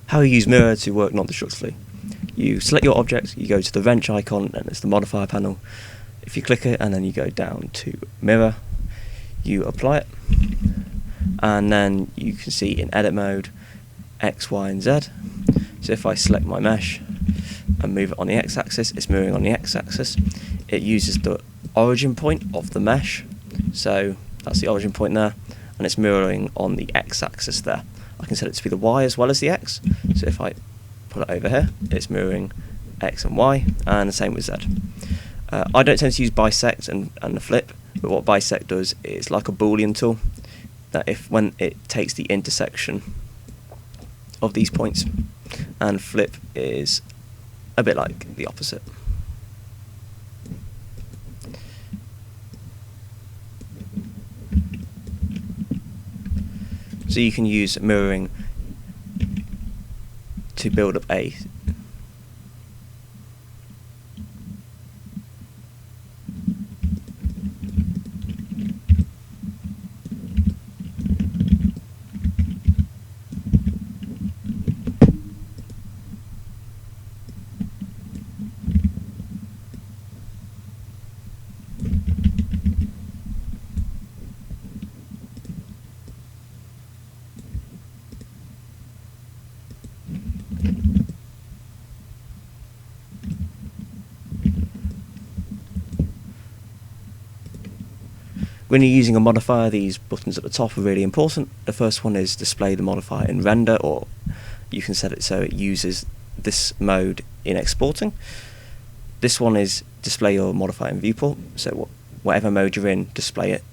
How you use mirror to work non-destructively. You select your object, you go to the wrench icon, and it's the modifier panel. If you click it and then you go down to mirror, you apply it, and then you can see in edit mode X, Y and Z. So if I select my mesh and move it on the x-axis, it's mirroring on the x-axis. It uses the origin point of the mesh, so that's the origin point there, and it's mirroring on the x-axis there. I can set it to be the y as well as the x, so if I put it over here, it's mirroring x and y, and the same with z. I don't tend to use bisect and the flip, but what bisect does is like a Boolean tool, that when it takes the intersection of these points, and flip is a bit like the opposite. So you can use mirroring to build up a When you're using a modifier, these buttons at the top are really important. The first one is display the modifier in render, or you can set it so it uses this mode in exporting. This one is display your modifier in viewport, so whatever mode you're in, display it.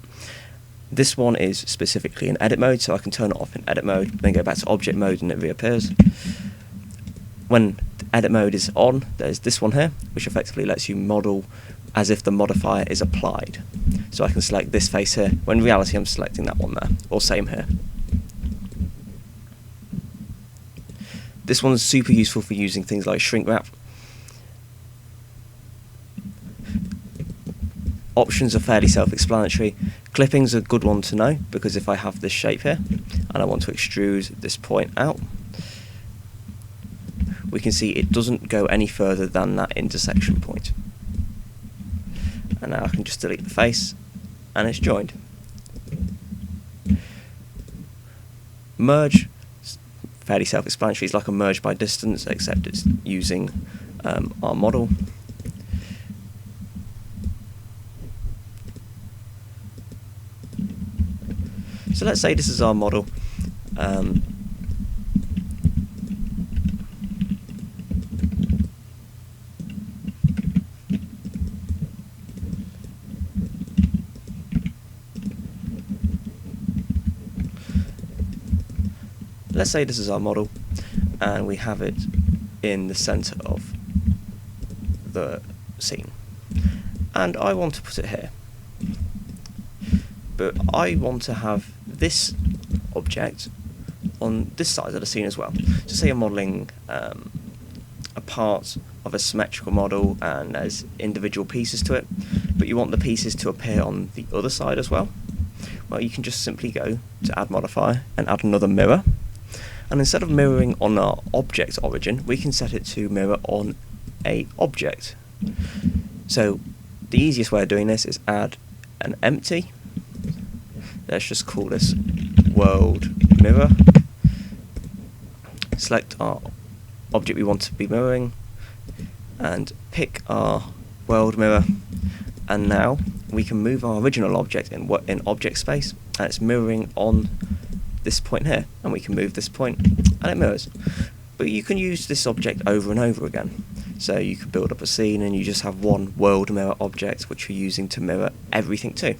This one is specifically in edit mode, so I can turn it off in edit mode, then go back to object mode and it reappears. When edit mode is on, there's this one here, which effectively lets you model as if the modifier is applied. So I can select this face here, when in reality I'm selecting that one there, or same here. This one's super useful for using things like shrink wrap. Options are fairly self-explanatory. Clipping's a good one to know, because if I have this shape here, and I want to extrude this point out, we can see it doesn't go any further than that intersection point. And now I can just delete the face, and it's joined. Merge, fairly self-explanatory. It's like a merge by distance, except it's using our model. So let's say this is our model. Let's say this is our model, and we have it in the center of the scene. And I want to put it here. But I want to have this object on this side of the scene as well. So say you're modelling a part of a symmetrical model and there's individual pieces to it, but you want the pieces to appear on the other side as well. Well, you can just simply go to add modifier and add another mirror. And instead of mirroring on our object origin, we can set it to mirror on a object. So the easiest way of doing this is add an empty. Let's just call this world mirror. Select our object we want to be mirroring and pick our world mirror, and now we can move our original object in object space, and it's mirroring on this point here, and we can move this point and it mirrors. But you can use this object over and over again, so you could build up a scene and you just have one world mirror object which you're using to mirror everything to.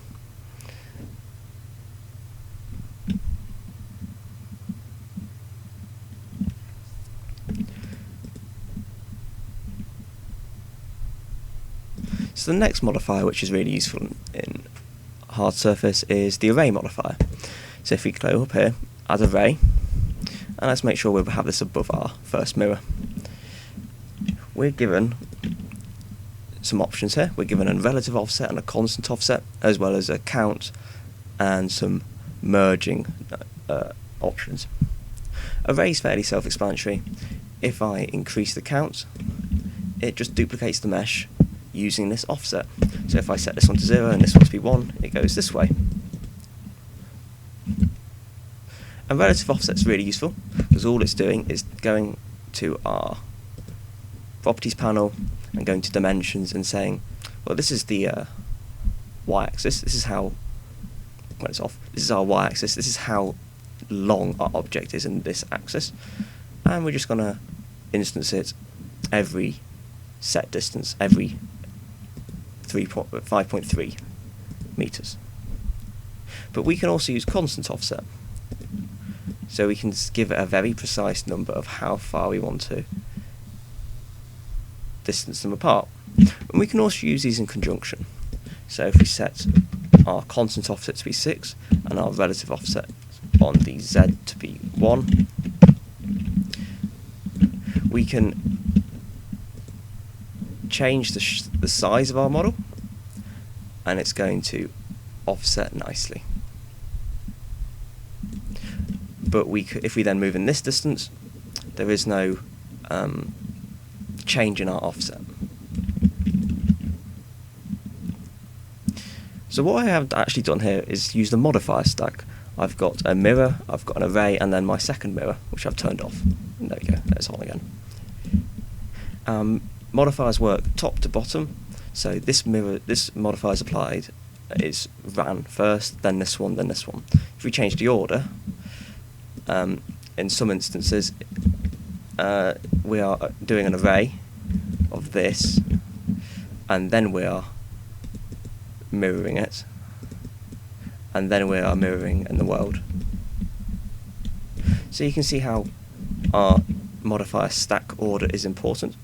So the next modifier which is really useful in Hardsurface is the array modifier. So if we go up here, add array, and let's make sure we have this above our first mirror. We're given some options here. We're given a relative offset and a constant offset, as well as a count and some merging options. Array is fairly self-explanatory. If I increase the count, it just duplicates the mesh using this offset. So if I set this one to 0 and this one to be 1, it goes this way. And relative offset is really useful because all it's doing is going to our properties panel and going to dimensions and saying, well, this is the y-axis. This is how, when it's off, this is our y-axis. This is how long our object is in this axis. And we're just going to instance it every set distance, every 5.3 meters. But we can also use constant offset. So we can give it a very precise number of how far we want to distance them apart. And we can also use these in conjunction. So if we set our constant offset to be 6 and our relative offset on the z to be 1, we can change the size of our model, and it's going to offset nicely. But if we then move in this distance, there is no change in our offset. So what I have actually done here is use the modifier stack. I've got a mirror, I've got an array, and then my second mirror, which I've turned off. And there we go, it's on again. Modifiers work top to bottom, so this modifier is applied is ran first, then this one, then this one. If we change the order, in some instances, we are doing an array of this, and then we are mirroring it, and then we are mirroring in the world. So you can see how our modifier stack order is important.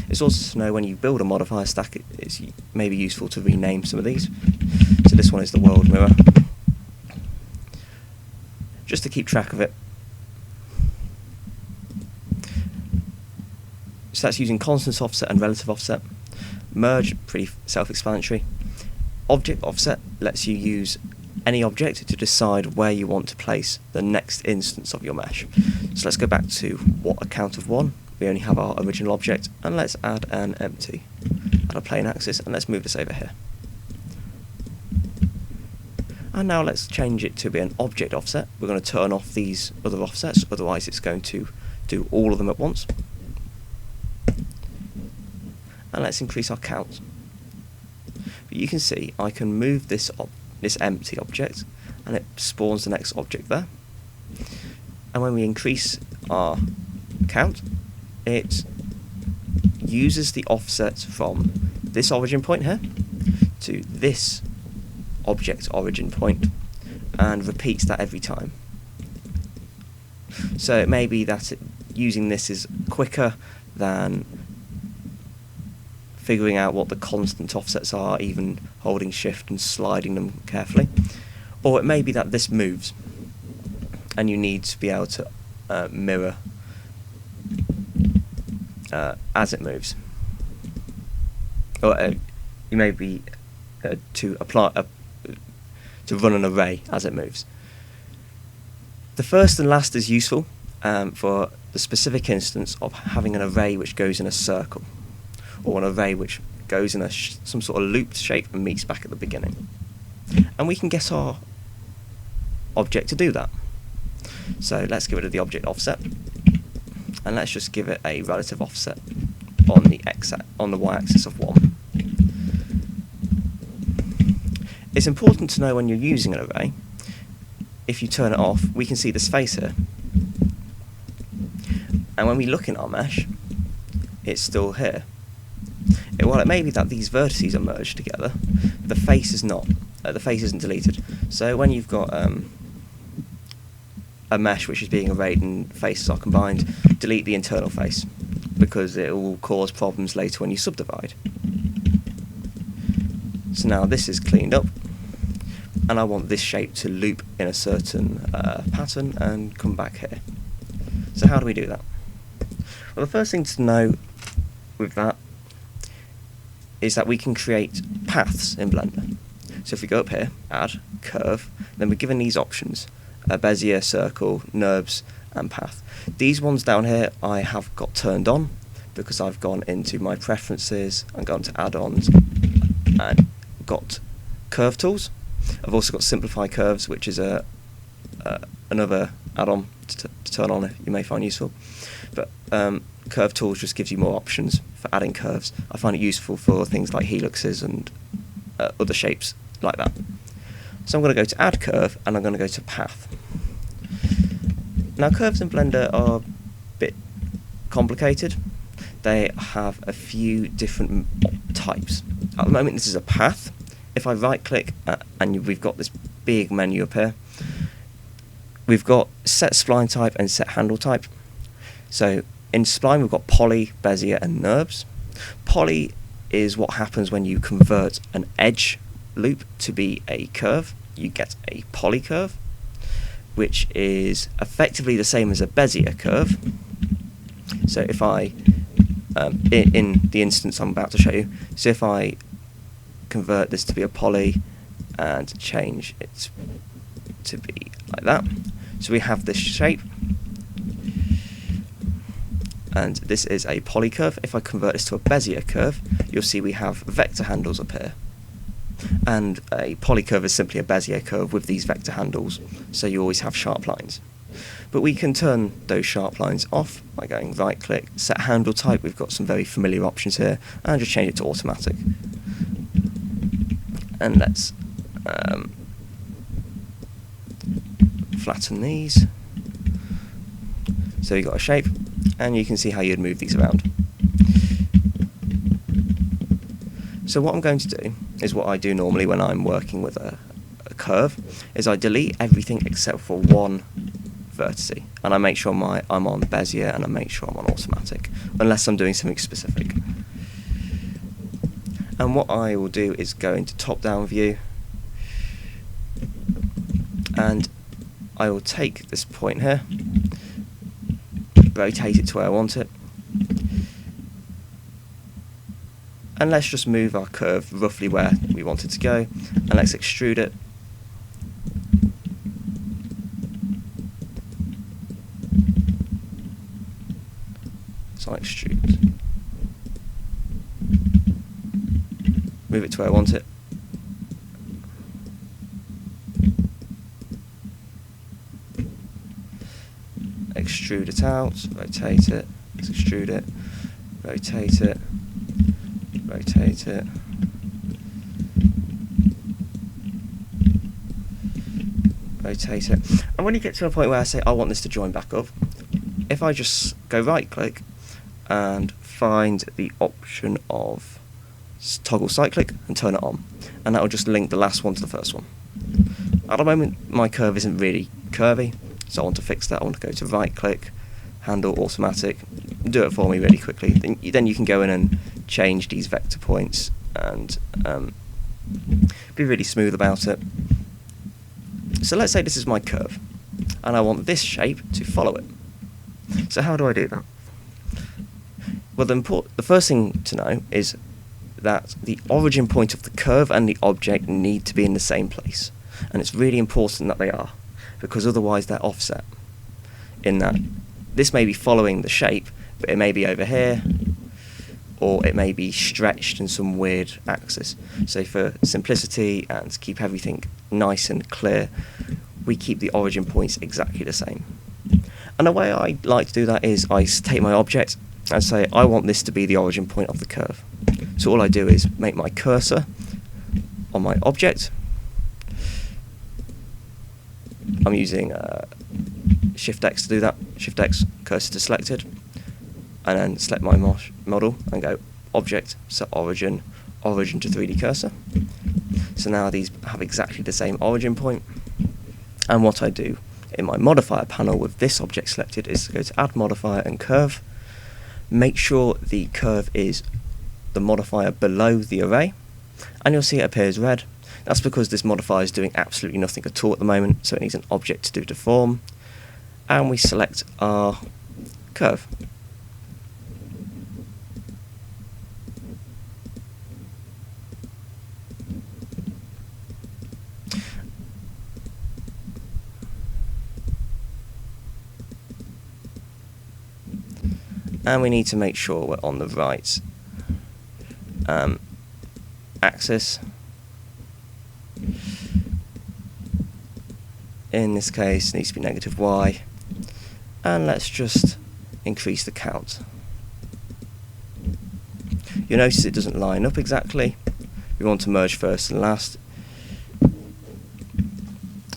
It's also to know when you build a modifier stack, it's maybe useful to rename some of these. So this one is the world mirror, just to keep track of it. So that's using constant offset and relative offset. Merge, pretty self-explanatory. Object offset lets you use any object to decide where you want to place the next instance of your mesh. So let's go back to a count of 1. We only have our original object, and let's add an empty, add a plane axis, and let's move this over here. And now let's change it to be an object offset. We're going to turn off these other offsets, otherwise it's going to do all of them at once. And let's increase our count. But you can see I can move this empty object, and it spawns the next object there. And when we increase our count, it uses the offset from this origin point here to this object origin point and repeats that every time. So it may be that using this is quicker than figuring out what the constant offsets are, even holding shift and sliding them carefully. Or it may be that this moves and you need to be able to mirror as it moves. Or you may be to run an array as it moves. The first and last is useful for the specific instance of having an array which goes in a circle, or an array which goes in some sort of looped shape and meets back at the beginning. And we can get our object to do that. So let's get rid of the object offset, and let's just give it a relative offset on the y-axis of 1. It's important to know when you're using an array, if you turn it off, we can see this face here. And when we look in our mesh, it's still here. While it may be that these vertices are merged together, the face is not. The face isn't deleted. So when you've got a mesh which is being arrayed and faces are combined, delete the internal face, because it will cause problems later when you subdivide. So now this is cleaned up, and I want this shape to loop in a certain pattern and come back here. So how do we do that? Well, the first thing to know with that is that we can create paths in Blender. So if we go up here, add, curve, then we're given these options, a Bezier, circle, NURBS, and path. These ones down here I have got turned on because I've gone into my preferences and gone to add-ons and got curve tools. I've also got simplify curves, which is another add-on to turn on if you may find useful. But curve tools just gives you more options for adding curves. I find it useful for things like helixes and other shapes like that. So I'm going to go to add curve and I'm going to go to path. Now curves in Blender are a bit complicated. They have a few different types. At the moment this is a path. If I right click and we've got this big menu up here, we've got set spline type and set handle type. So in spline we've got poly, bezier and NURBS. Poly is what happens when you convert an edge loop to be a curve. You get a poly curve, which is effectively the same as a bezier curve. So if I, in the instance I'm about to show you, so if I convert this to be a poly and change it to be like that, so we have this shape, and this is a poly curve. If I convert this to a bezier curve, you'll see we have vector handles up here. And a poly curve is simply a bezier curve with these vector handles, so you always have sharp lines. But we can turn those sharp lines off by going right click, set handle type. We've got some very familiar options here, and just change it to automatic. And let's flatten these. So you've got a shape, and you can see how you'd move these around. So what I'm going to do is what I do normally when I'm working with a curve, is I delete everything except for one vertex, and I make sure I'm on Bezier and I make sure I'm on automatic, unless I'm doing something specific. And what I will do is go into top-down view, and I will take this point here, rotate it to where I want it, and let's just move our curve roughly where we want it to go, and let's extrude it. So I'll extrude. Move it to where I want it. Extrude it out, rotate it, let's extrude it, rotate it, rotate it, rotate it. And when you get to a point where I say I want this to join back up, if I just go right click and find the option of toggle cyclic and turn it on, and that will just link the last one to the first one. At the moment my curve isn't really curvy, so I want to fix that. I want to go to right click, handle automatic, do it for me really quickly. Then you can go in and change these vector points and be really smooth about it. So let's say this is my curve and I want this shape to follow it. So how do I do that? Well, the first thing to know is that the origin point of the curve and the object need to be in the same place, and it's really important that they are, because otherwise they're offset, in that this may be following the shape, but it may be over here, or it may be stretched in some weird axis. So for simplicity and to keep everything nice and clear, we keep the origin points exactly the same. And the way I like to do that is I take my object and say I want this to be the origin point of the curve. So all I do is make my cursor on my object. I'm using Shift X to do that. Shift X, cursor to selected, and then select my model and go object, set origin, origin to 3D cursor. So now these have exactly the same origin point. And what I do in my modifier panel with this object selected is to go to add modifier and curve. Make sure the curve is the modifier below the array, and you'll see it appears red. That's because this modifier is doing absolutely nothing at all at the moment, so it needs an object to do deform, and we select our curve. and we need to make sure we're on the right axis. In this case, it needs to be -y, and let's just increase the count. You'll notice it doesn't line up exactly. We want to merge first and last,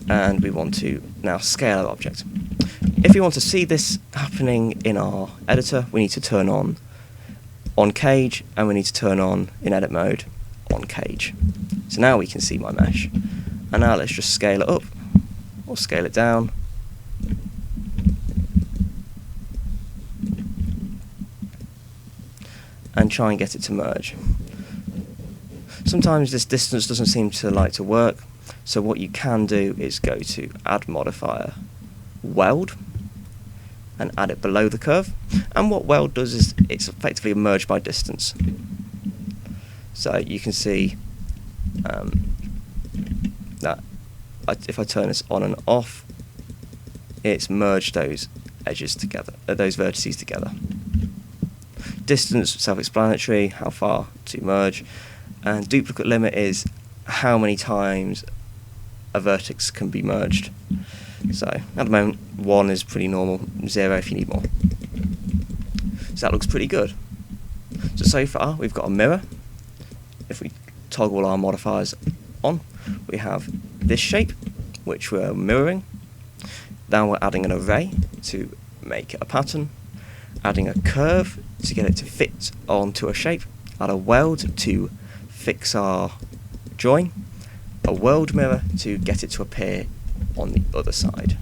and we want to now scale our object. If we want to see this happening in our editor, we need to turn on cage, and we need to turn on, in edit mode, on cage. So now we can see my mesh. And now let's just scale it up, or scale it down. And try and get it to merge. Sometimes this distance doesn't seem to like to work, so what you can do is go to Add Modifier, Weld, and add it below the curve. And what weld does is it's effectively a merge by distance. So you can see that if I turn this on and off, it's merged those edges together, those vertices together. Distance, self-explanatory, how far to merge, and duplicate limit is how many times a vertex can be merged. So at the moment 1 is pretty normal, 0 if you need more. So that looks pretty good. So far we've got a mirror. If we toggle our modifiers on, we have this shape which we're mirroring. Now we're adding an array to make it a pattern, adding a curve to get it to fit onto a shape, add a weld to fix our join, a world mirror to get it to appear on the other side.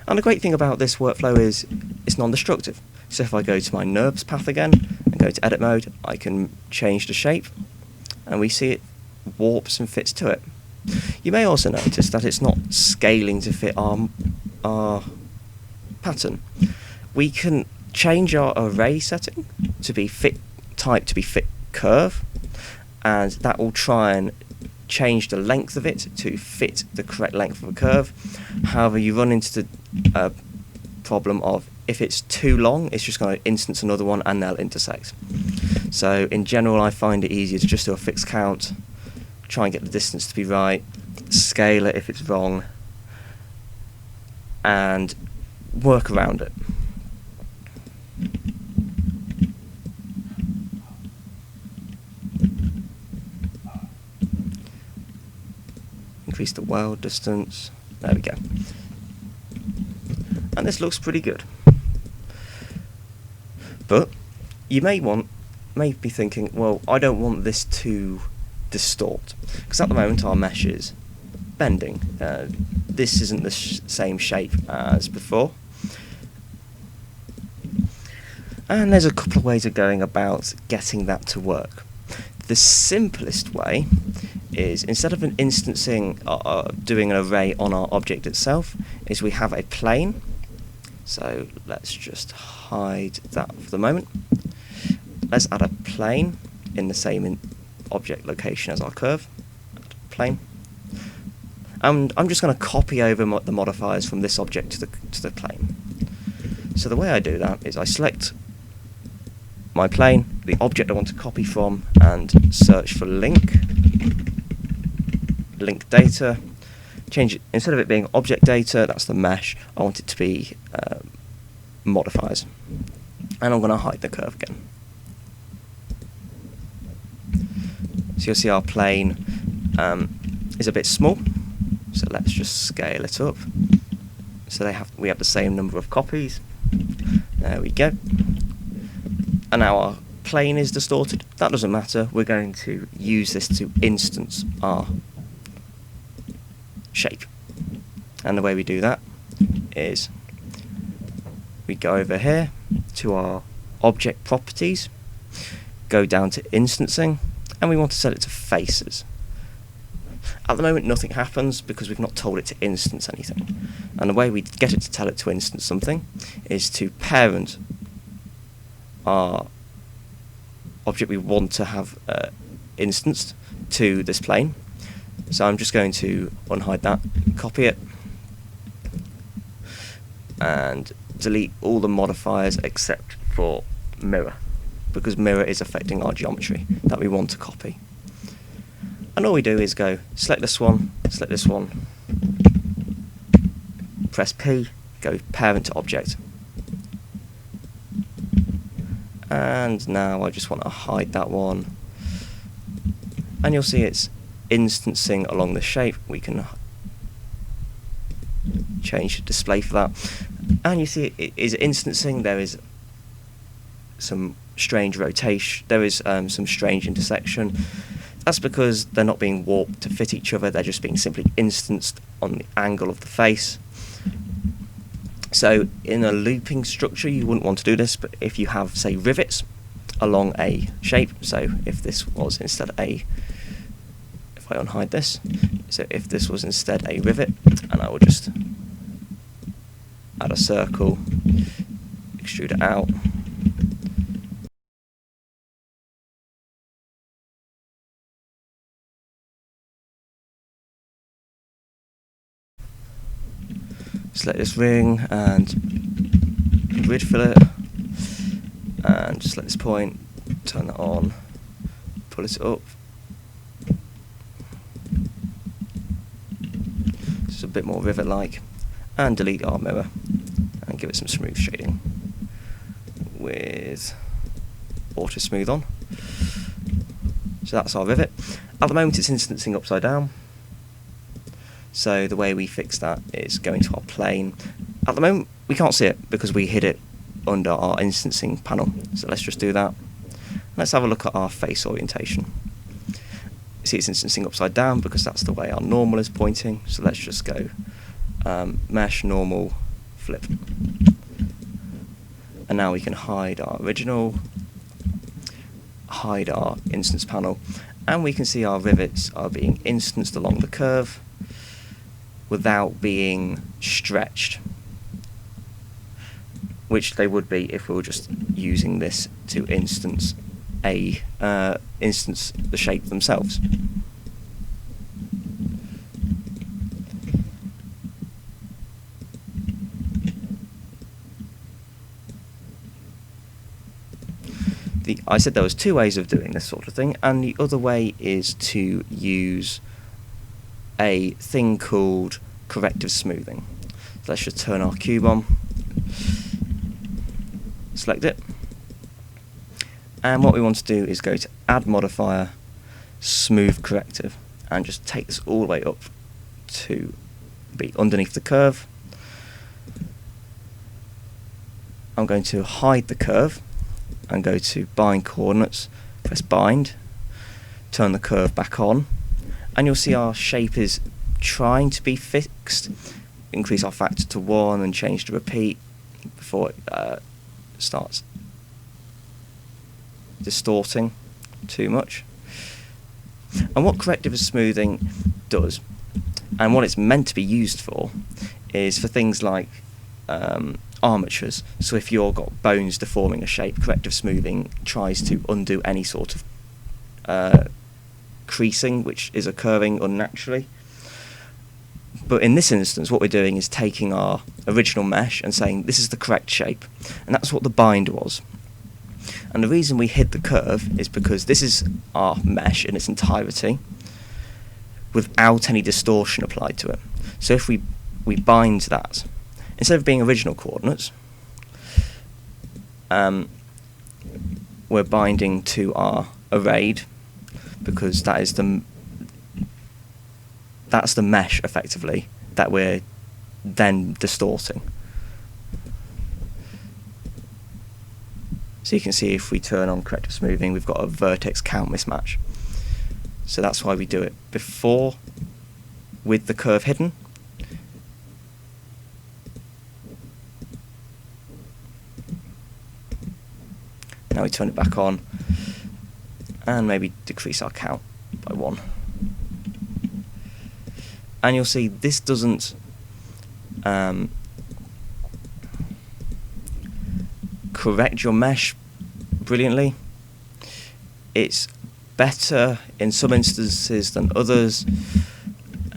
And the great thing about this workflow is it's non-destructive. So if I go to my NURBS path again and go to edit mode, I can change the shape, and we see it warps and fits to it. You may also notice that it's not scaling to fit our pattern. We can change our array setting to be fit type to be fit curve, and that will try and change the length of it to fit the correct length of a curve. However, you run into the problem of if it's too long, it's just going to instance another one and they'll intersect. So in general, I find it easier to just do a fixed count, try and get the distance to be right, scale it if it's wrong, and work around it. Increase the weld distance. There we go. And this looks pretty good. But you may be thinking, well, I don't want this to distort, because at the moment our mesh is bending. This isn't the same shape as before. And there's a couple of ways of going about getting that to work. The simplest way is, instead of instancing doing an array on our object itself, is we have a plane. So let's just hide that for the moment. Let's add a plane in the same object location as our curve. Plane. And I'm just going to copy over the modifiers from this object to the plane. So the way I do that is I select my plane, the object I want to copy from, and search for link data. Change it, instead of it being object data, that's the mesh, I want it to be modifiers. And I'm going to hide the curve again. So you'll see our plane is a bit small, so let's just scale it up. So we have the same number of copies. There we go. And now our plane is distorted. That doesn't matter. We're going to use this to instance our shape. And the way we do that is we go over here to our object properties, go down to instancing, and we want to set it to faces. At the moment nothing happens because we've not told it to instance anything. And the way we get it to tell it to instance something is to parent our object we want to have instanced to this plane. So I'm just going to unhide that, copy it, and delete all the modifiers except for mirror, because mirror is affecting our geometry that we want to copy. And all we do is go select this one, press P, go parent to object. And now I just want to hide that one. And you'll see it's instancing along the shape. We can change the display for that. And you see it is instancing. There is some strange rotation. There is some strange intersection. That's because they're not being warped to fit each other. They're just being simply instanced on the angle of the face. So in a looping structure you wouldn't want to do this, but if you have, say, rivets along a shape, so if this was instead if I unhide this, so if this was instead a rivet, and I will just add a circle, extrude it out, select this ring and grid fillet, and just select this point, turn that on, pull it up. It's a bit more rivet-like, and delete our mirror and give it some smooth shading with auto smooth on. So that's our rivet. At the moment it's instancing upside down. So the way we fix that is going to our plane. At the moment we can't see it because we hid it under our instancing panel. So let's just do that. Let's have a look at our face orientation. See, it's instancing upside down because that's the way our normal is pointing. So let's just go mesh, normal, flip. And now we can hide our original, hide our instance panel, and we can see our rivets are being instanced along the curve without being stretched, which they would be if we were just using this to instance the shape themselves. I said there was two ways of doing this sort of thing, and the other way is to use a thing called corrective smoothing. So let's just turn our cube on, select it, and what we want to do is go to add modifier, smooth corrective, and just take this all the way up to be underneath the curve. I'm going to hide the curve and go to bind coordinates, press bind, turn the curve back on, and you'll see our shape is trying to be fixed. Increase our factor to 1 and change to repeat before it starts distorting too much. And what corrective smoothing does, and what it's meant to be used for, is for things like armatures. So if you've got bones deforming a shape, corrective smoothing tries to undo any sort of creasing which is occurring unnaturally. But in this instance what we're doing is taking our original mesh and saying this is the correct shape, and that's what the bind was. And the reason we hid the curve is because this is our mesh in its entirety without any distortion applied to it. So if we bind that, instead of being original coordinates, we're binding to our arrayed, because that's the mesh effectively that we're then distorting. So you can see if we turn on corrective smoothing, we've got a vertex count mismatch. So that's why we do it before with the curve hidden. Now we turn it back on and maybe decrease our count by 1. And you'll see this doesn't correct your mesh brilliantly. It's better in some instances than others.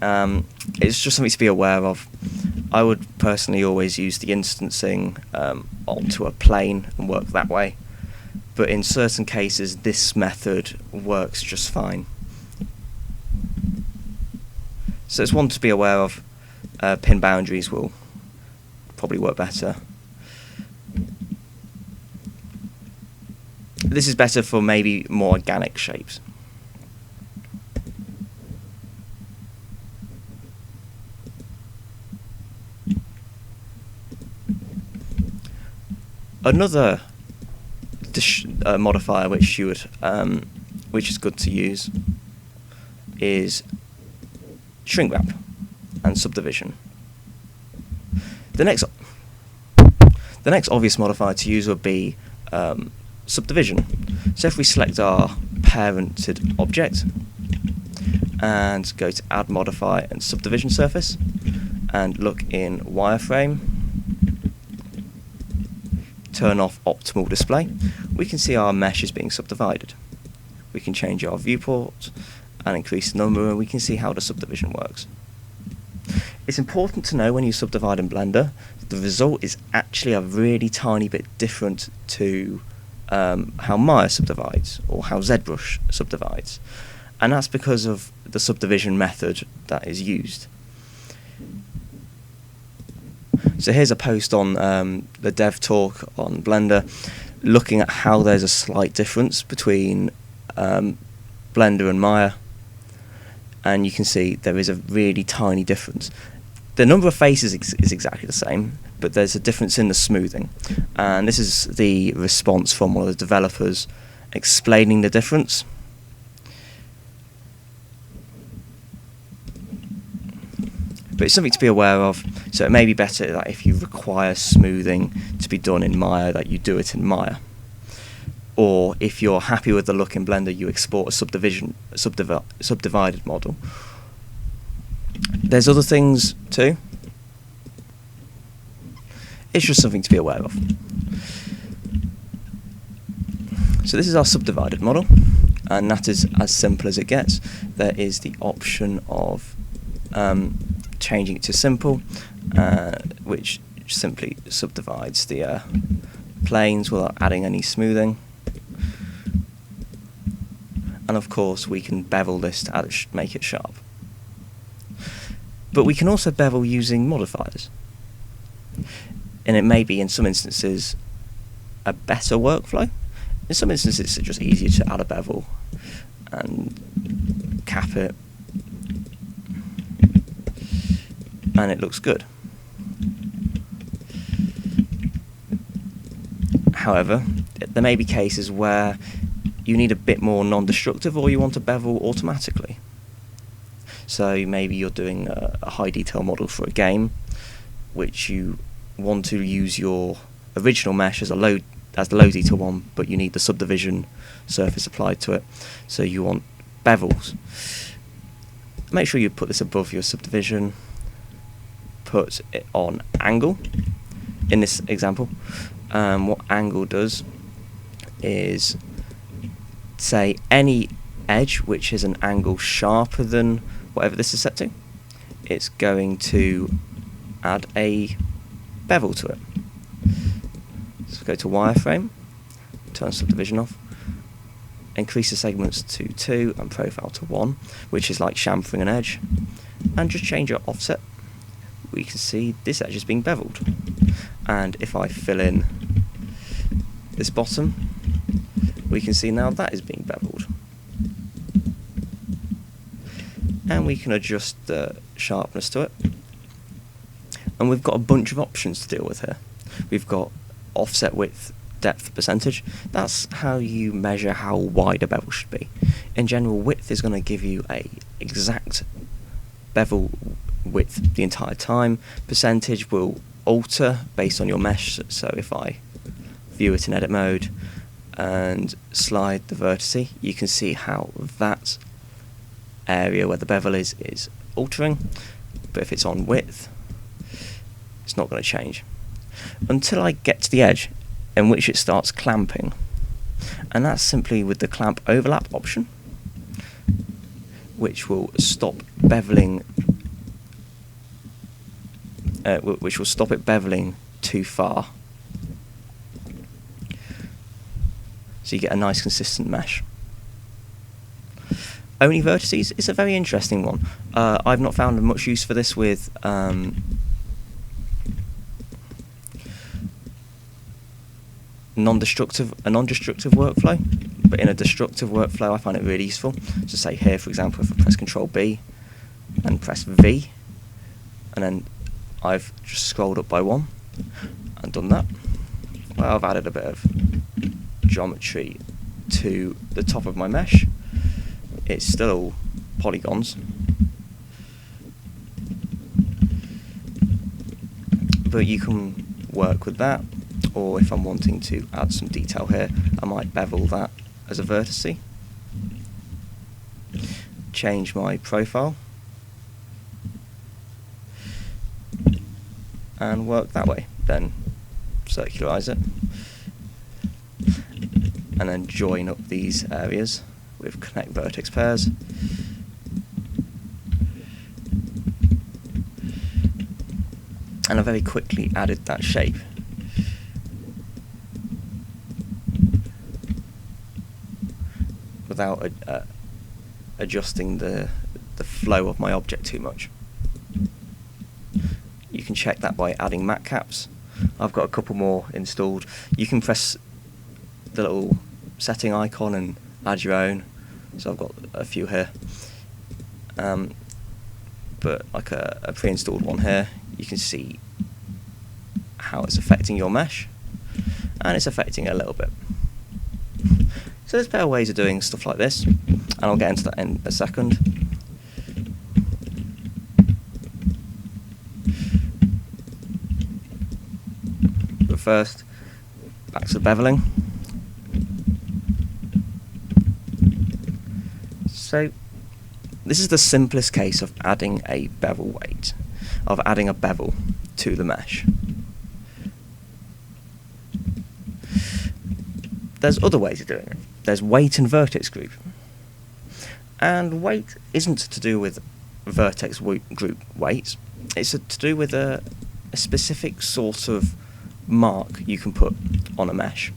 It's just something to be aware of. I would personally always use the instancing onto a plane and work that way. But in certain cases, this method works just fine. So it's one to be aware of. Pin boundaries will probably work better. This is better for maybe more organic shapes. Another modifier which which is good to use is shrink wrap and subdivision. The next obvious modifier to use would be subdivision. So if we select our parented object and go to Add Modifier and Subdivision Surface and look in Wireframe, turn off Optimal Display, we can see our mesh is being subdivided. We can change our viewport and increase the number, and we can see how the subdivision works. It's important to know when you subdivide in Blender, the result is actually a really tiny bit different to how Maya subdivides or how ZBrush subdivides, and that's because of the subdivision method that is used. So here's a post on the dev talk on Blender, looking at how there's a slight difference between Blender and Maya, and you can see there is a really tiny difference. The number of faces is exactly the same, but there's a difference in the smoothing, and this is the response from one of the developers explaining the difference. But it's something to be aware of, so it may be better that if you require smoothing to be done in Maya, that you do it in Maya. Or if you're happy with the look in Blender, you export a subdivided model. There's other things too. It's just something to be aware of. So this is our subdivided model, and that is as simple as it gets. There is the option of changing it to simple, which simply subdivides the planes without adding any smoothing. And of course we can bevel this to make it sharp. But we can also bevel using modifiers. And it may be in some instances a better workflow. In some instances it's just easier to add a bevel and cap it, and it looks good. However, there may be cases where you need a bit more non-destructive, or you want to bevel automatically. So maybe you're doing a high detail model for a game, which you want to use your original mesh as the low detail one, but you need the subdivision surface applied to it, so you want bevels. Make sure you put this above your subdivision. Put it on angle. In this example, what angle does is say any edge which is an angle sharper than whatever this is set to, it's going to add a bevel to it. So go to wireframe, turn subdivision off, increase the segments to 2 and profile to 1, which is like chamfering an edge, and just change your offset. We can see this edge is being beveled, and if I fill in this bottom, we can see now that is being beveled, and we can adjust the sharpness to it, and we've got a bunch of options to deal with here. We've got offset width, depth, percentage. That's how you measure how wide a bevel should be. In general, width is going to give you a exact bevel width the entire time. Percentage will alter based on your mesh, so if I view it in edit mode and slide the vertice, you can see how that area where the bevel is altering, but if it's on width, it's not going to change until I get to the edge in which it starts clamping, and that's simply with the clamp overlap option, which will stop beveling, which will stop it beveling too far. so you get a nice consistent mesh. Only vertices is a very interesting one. I've not found much use for this with non-destructive workflow, but in a destructive workflow I find it really useful. So say here, for example, if I press Control B and press V, and then I've just scrolled up by 1 and done that, well, I've added a bit of geometry to the top of my mesh. It's still all polygons, but you can work with that, or if I'm wanting to add some detail here, I might bevel that as a vertice, change my profile, and work that way. Then circularize it, and then join up these areas with connect vertex pairs. And I very quickly added that shape. Without adjusting the flow of my object too much. You can check that by adding matte caps. I've got a couple more installed. You can press the little setting icon and add your own. So I've got a few here. But like a pre-installed one here, you can see how it's affecting your mesh, and it's affecting it a little bit. So there's better ways of doing stuff like this, and I'll get into that in a second. But first, back to beveling. So this is the simplest case of adding a bevel weight, of adding a bevel to the mesh. There's other ways of doing it. There's weight and vertex group. And weight isn't to do with vertex group weight. It's to do with a specific sort of mark you can put on a mesh.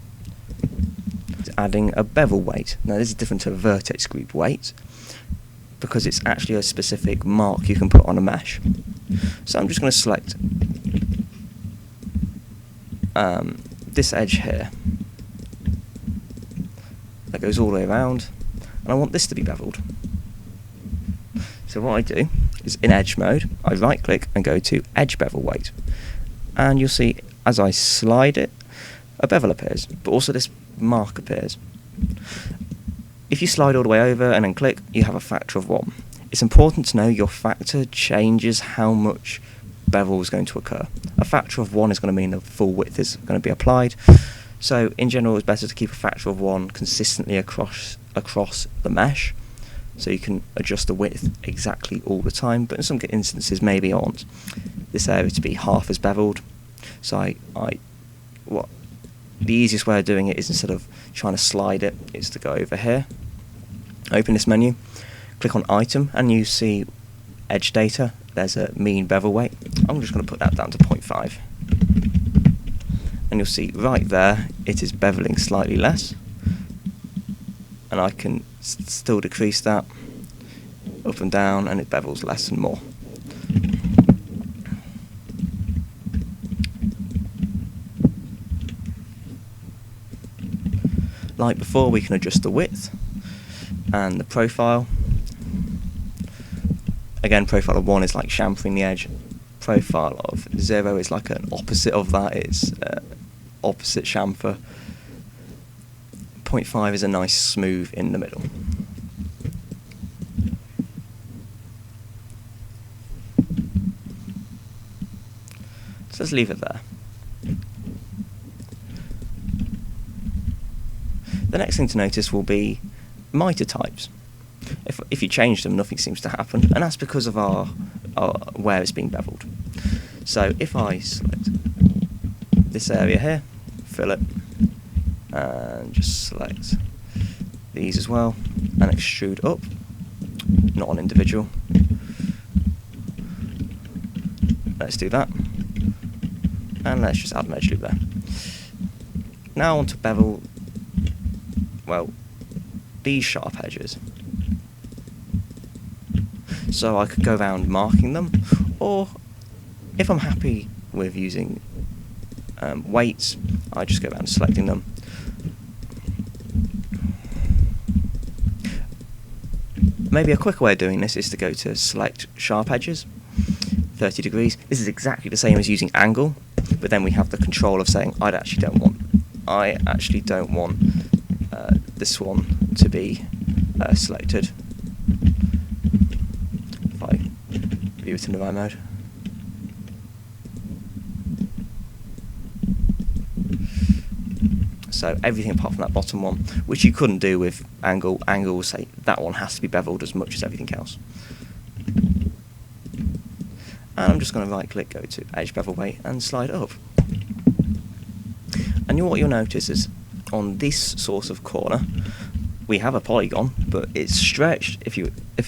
It's adding a bevel weight. Now this is different to a vertex group weight, because it's actually a specific mark you can put on a mesh. So I'm just going to select this edge here that goes all the way around, and I want this to be beveled. So what I do is, in edge mode, I right click and go to edge bevel weight, and you'll see as I slide it, a bevel appears, but also this mark appears. If you slide all the way over and then click, you have a factor of 1. It's important to know your factor changes how much bevel is going to occur. A factor of 1 is going to mean the full width is going to be applied. So in general, it's better to keep a factor of 1 consistently across the mesh, so you can adjust the width exactly all the time. But in some instances, maybe I want this area to be half as beveled. So the easiest way of doing it is, instead of trying to slide it, is to go over here, open this menu, click on item, and you see edge data. There's a mean bevel weight. I'm just going to put that down to 0.5. And you'll see right there it is beveling slightly less, and I can still decrease that up and down, and it bevels less and more. Like before, we can adjust the width and the profile. Again, profile of 1 is like chamfering the edge. Profile of 0 is like an opposite of that. It's opposite chamfer. 0.5 is a nice smooth in the middle. So let's leave it there. The next thing to notice will be mitre types. If you change them, nothing seems to happen, and that's because of our where it's being beveled. So if I select this area here, fill it, and just select these as well, and extrude up, not on individual. Let's do that, and let's just add an edge loop there. Now I want to bevel well, these sharp edges. So I could go around marking them, or if I'm happy with using weights, I just go around selecting them. Maybe a quicker way of doing this is to go to select sharp edges, 30 degrees. This is exactly the same as using angle, but then we have the control of saying I actually don't want this one to be selected. If I view it in the right mode. So everything apart from that bottom one, which you couldn't do with angle. Angle will say that one has to be beveled as much as everything else. And I'm just going to right click, go to edge bevel weight and slide it up. And what you'll notice is on this sort of corner we have a polygon, but it's stretched. If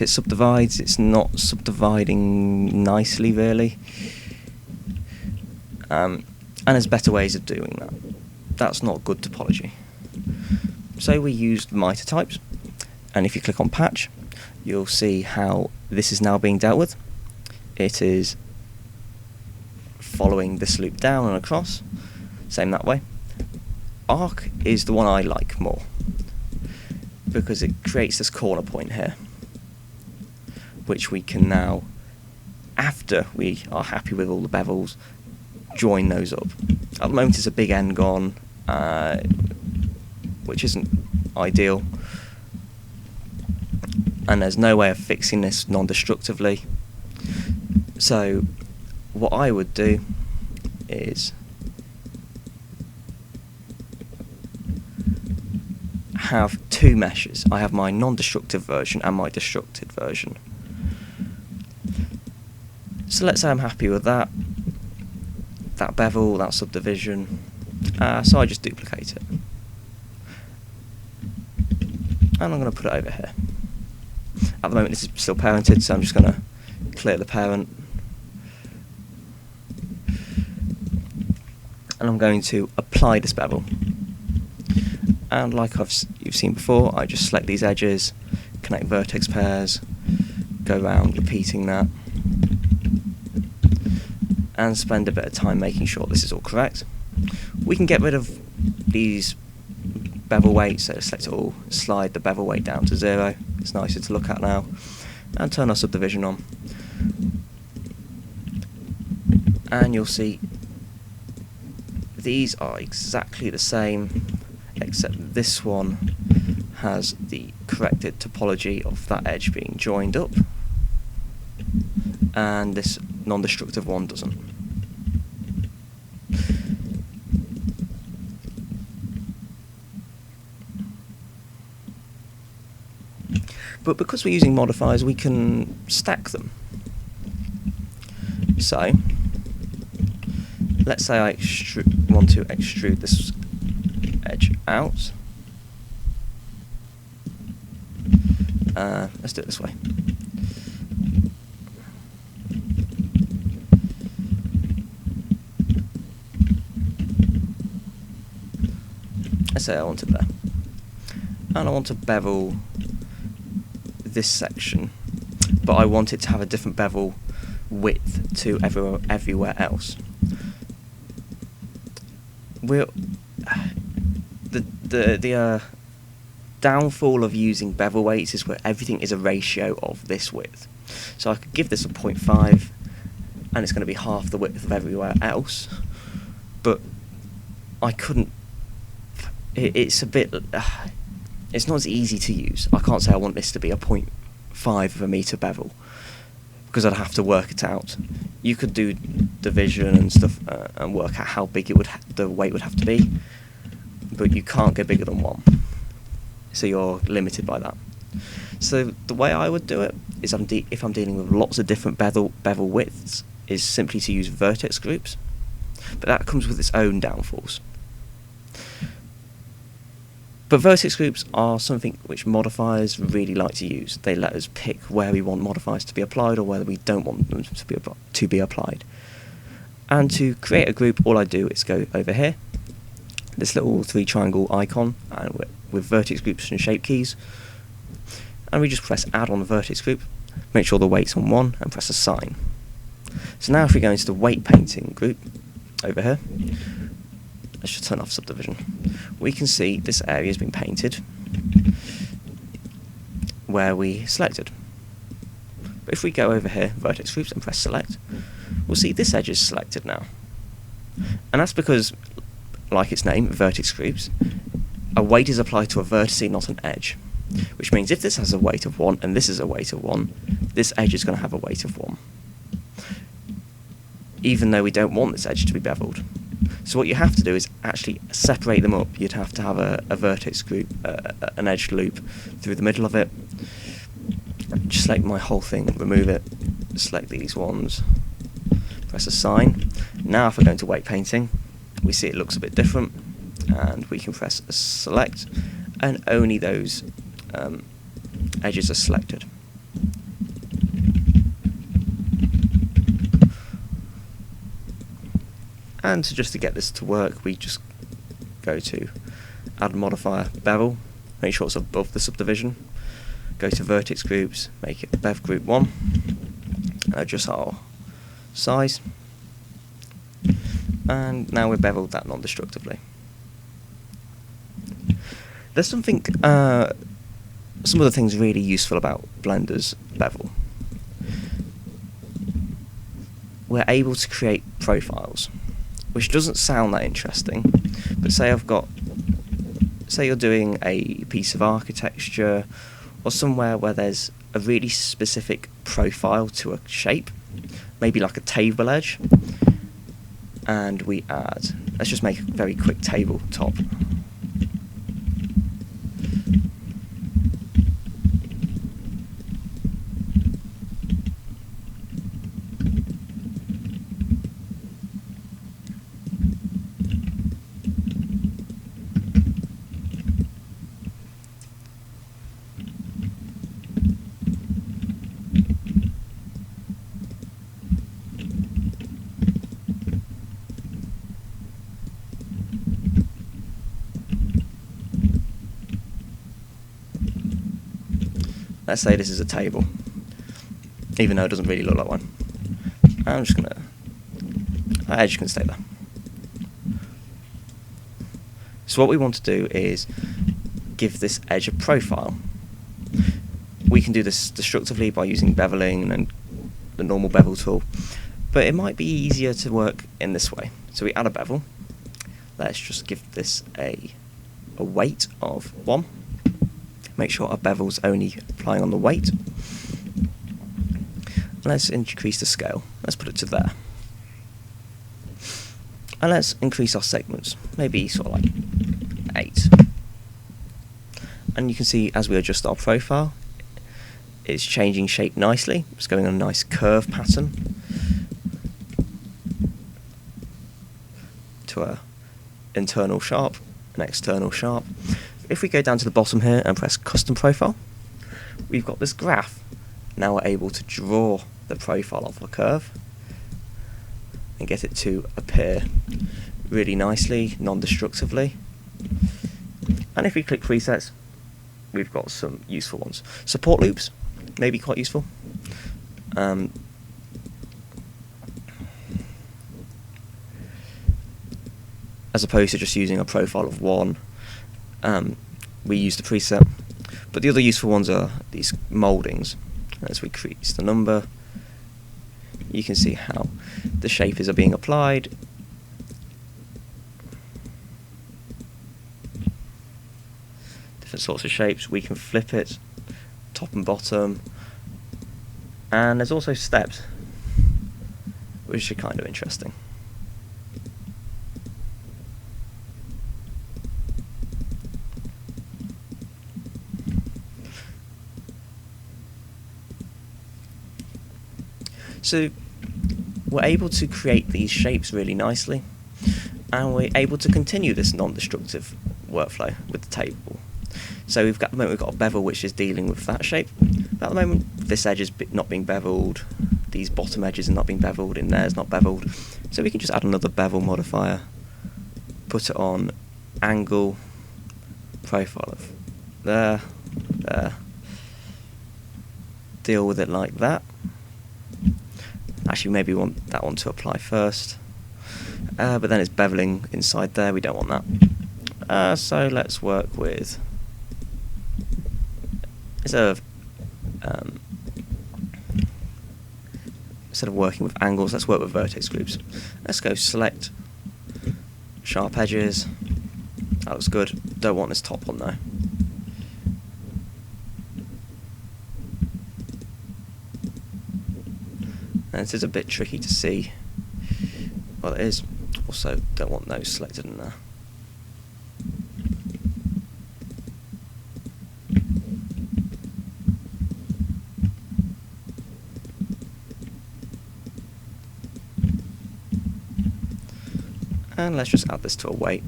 it subdivides, it's not subdividing nicely really. And there's better ways of doing that. That's not good topology. So we used miter types, and if you click on patch, you'll see how this is now being dealt with. It is following this loop down and across, same that way. Arc is the one I like more, because it creates this corner point here, which we can now, after we are happy with all the bevels, join those up. At the moment it's a big end gone, which isn't ideal, and there's no way of fixing this non-destructively. So what I would do is have two meshes. I have my non-destructive version and my destructed version. So let's say I'm happy with that bevel, that subdivision, so I just duplicate it. And I'm going to put it over here. At the moment this is still parented, so I'm just going to clear the parent. And I'm going to apply this bevel. And like you've seen before, I just select these edges, connect vertex pairs, go around repeating that, and spend a bit of time making sure this is all correct. We can get rid of these bevel weights, so select it all, slide the bevel weight down to 0, it's nicer to look at now, and turn our subdivision on. And you'll see these are exactly the same, except this one has the corrected topology of that edge being joined up, and this non-destructive one doesn't. But because we're using modifiers, we can stack them. So let's say I want to extrude this edge out. Let's do it this way. Let's say I want it there. And I want to bevel this section, but I want it to have a different bevel width to everywhere else. The downfall of using bevel weights is where everything is a ratio of this width. So I could give this a 0.5 and it's going to be half the width of everywhere else, but I couldn't. It's a bit. It's not as easy to use. I can't say I want this to be a 0.5 of a meter bevel, because I'd have to work it out. You could do division and stuff and work out how big the weight would have to be, but you can't go bigger than 1. So you're limited by that. So the way I would do it is, if I'm dealing with lots of different bevel widths, is simply to use vertex groups, but that comes with its own downfalls. But vertex groups are something which modifiers really like to use. They let us pick where we want modifiers to be applied or where we don't want them to be applied. And to create a group, all I do is go over here, this little 3 triangle icon and with vertex groups and shape keys, and we just press add on the vertex group, make sure the weight's on 1, and press assign. So now if we go into the weight painting group over here, let's just turn off subdivision, we can see this area has been painted where we selected. But if we go over here, vertex groups, and press select, we'll see this edge is selected now. And that's because, like its name, vertex groups, a weight is applied to a vertex, not an edge. Which means if this has a weight of 1 and this is a weight of 1, this edge is going to have a weight of 1. Even though we don't want this edge to be beveled. So what you have to do is actually separate them up. You'd have to have a vertex group, an edge loop through the middle of it. Just select my whole thing, remove it, select these ones, press assign. Now if I go into weight painting, we see it looks a bit different, and we can press select, and only those edges are selected. And just to get this to work, we just go to add modifier bevel, make sure it's above the subdivision, go to vertex groups, make it bev group 1, and adjust our size, and now we've beveled that non-destructively. There's something, some other things really useful about Blender's bevel. We're able to create profiles, which doesn't sound that interesting, but say you're doing a piece of architecture or somewhere where there's a really specific profile to a shape, maybe like a table edge, and we add, let's just make a very quick table top. Let's say this is a table, even though it doesn't really look like one. I'm just gonna, that edge can stay there. So what we want to do is give this edge a profile. We can do this destructively by using beveling and the normal bevel tool, but it might be easier to work in this way. So we add a bevel. Let's just give this a weight of 1. Make sure our bevel's only applying on the weight. Let's increase the scale. Let's put it to there. And let's increase our segments, maybe sort of like 8. And you can see as we adjust our profile, it's changing shape nicely. It's going on a nice curve pattern to a internal sharp, an external sharp. If we go down to the bottom here and press custom profile, we've got this graph. Now we're able to draw the profile of a curve and get it to appear really nicely, non-destructively. And if we click presets, we've got some useful ones. Support loops may be quite useful. As opposed to just using a profile of 1, we use the preset. But the other useful ones are these mouldings. As we increase the number, you can see how the shapes are being applied. Different sorts of shapes. We can flip it, top and bottom. And there's also steps, which are kind of interesting. So we're able to create these shapes really nicely, and we're able to continue this non-destructive workflow with the table. So at the moment we've got a bevel which is dealing with that shape. But at the moment this edge is not being beveled, these bottom edges are not being beveled, in there is not beveled. So we can just add another bevel modifier, put it on angle profile of there, deal with it like that. Actually, maybe we want that one to apply first, but then it's beveling inside there, we don't want that. So let's work with, instead of working with angles, let's work with vertex groups. Let's go select sharp edges. That looks good. Don't want this top one though. And this is a bit tricky to see. Well, it is. Also, don't want those selected in there. And let's just add this to a weight.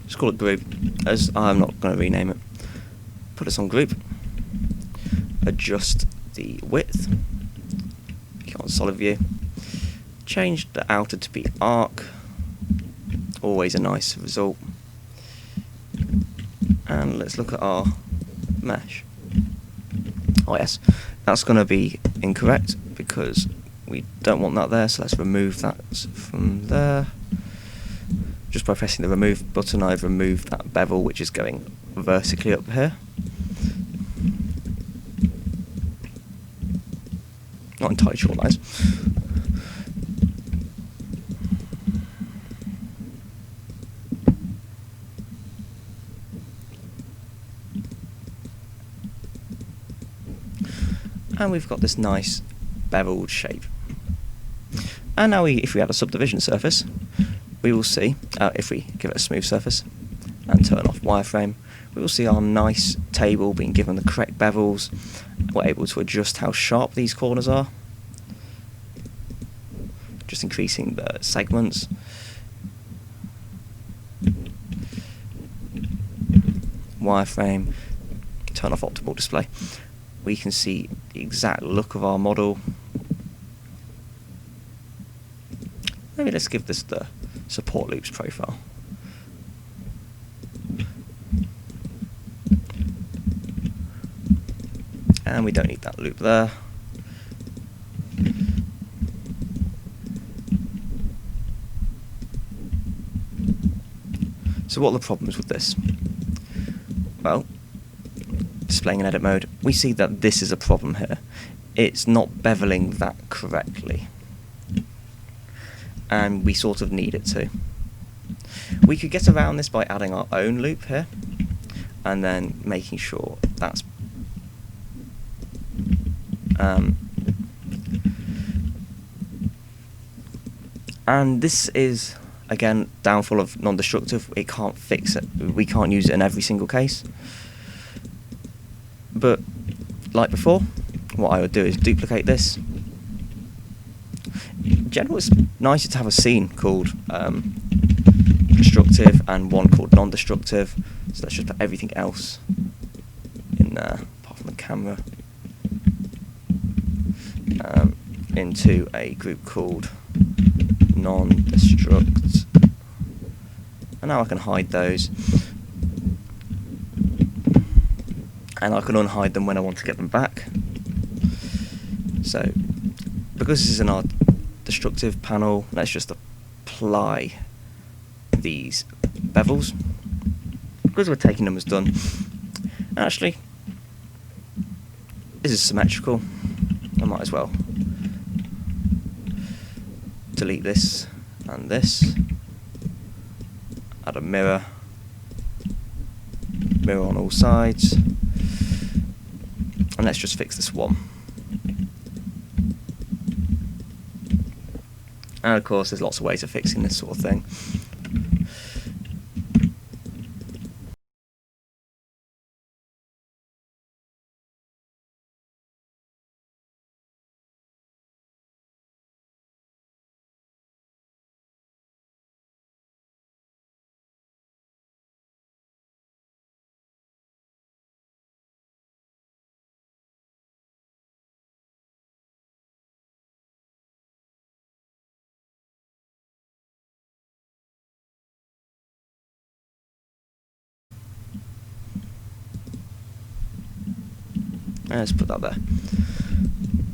Just call it group, as I'm not going to rename it. Put this on group. Adjust the width. Go on solid view. Change the outer to be arc. Always a nice result. And let's look at our mesh. Oh yes, that's going to be incorrect because we don't want that there, so let's remove that from there. Just by pressing the remove button, I've removed that bevel which is going vertically up here. Not entirely sure what that is. And we've got this nice beveled shape. And now if we add a subdivision surface, we will see, if we give it a smooth surface and turn off wireframe, we will see our nice table being given the correct bevels. We're able to adjust how sharp these corners are, just increasing the segments. Wireframe, turn off optimal display. We can see the exact look of our model. Maybe let's give this the support loops profile. And we don't need that loop there. So what are the problems with this? Well, displaying in edit mode, we see that this is a problem here. It's not beveling that correctly. And we sort of need it to. We could get around this by adding our own loop here, and then making sure that's and this is again downfall of non-destructive. It can't fix it. We can't use it in every single case. But like before, what I would do is duplicate this. In general, it's nicer to have a scene called destructive and one called non-destructive. So let's just put everything else in there, apart from the camera, into a group called non-destruct. And now I can hide those. And I can unhide them when I want to get them back. So, because this is in our destructive panel, let's just apply these bevels. Because we're taking them as done. And actually, this is symmetrical. I might as well delete this and this. Add a mirror. Mirror on all sides. And let's just fix this one. And of course, there's lots of ways of fixing this sort of thing. Let's put that there.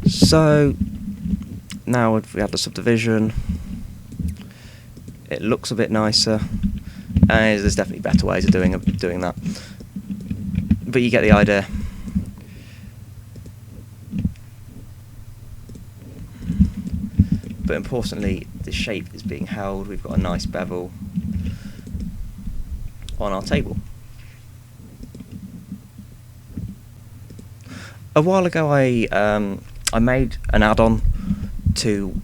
So now if we have the subdivision, it looks a bit nicer. There's definitely better ways of doing that, but you get the idea. But importantly, the shape is being held. We've got a nice bevel on our table. A while ago, I made an add-on to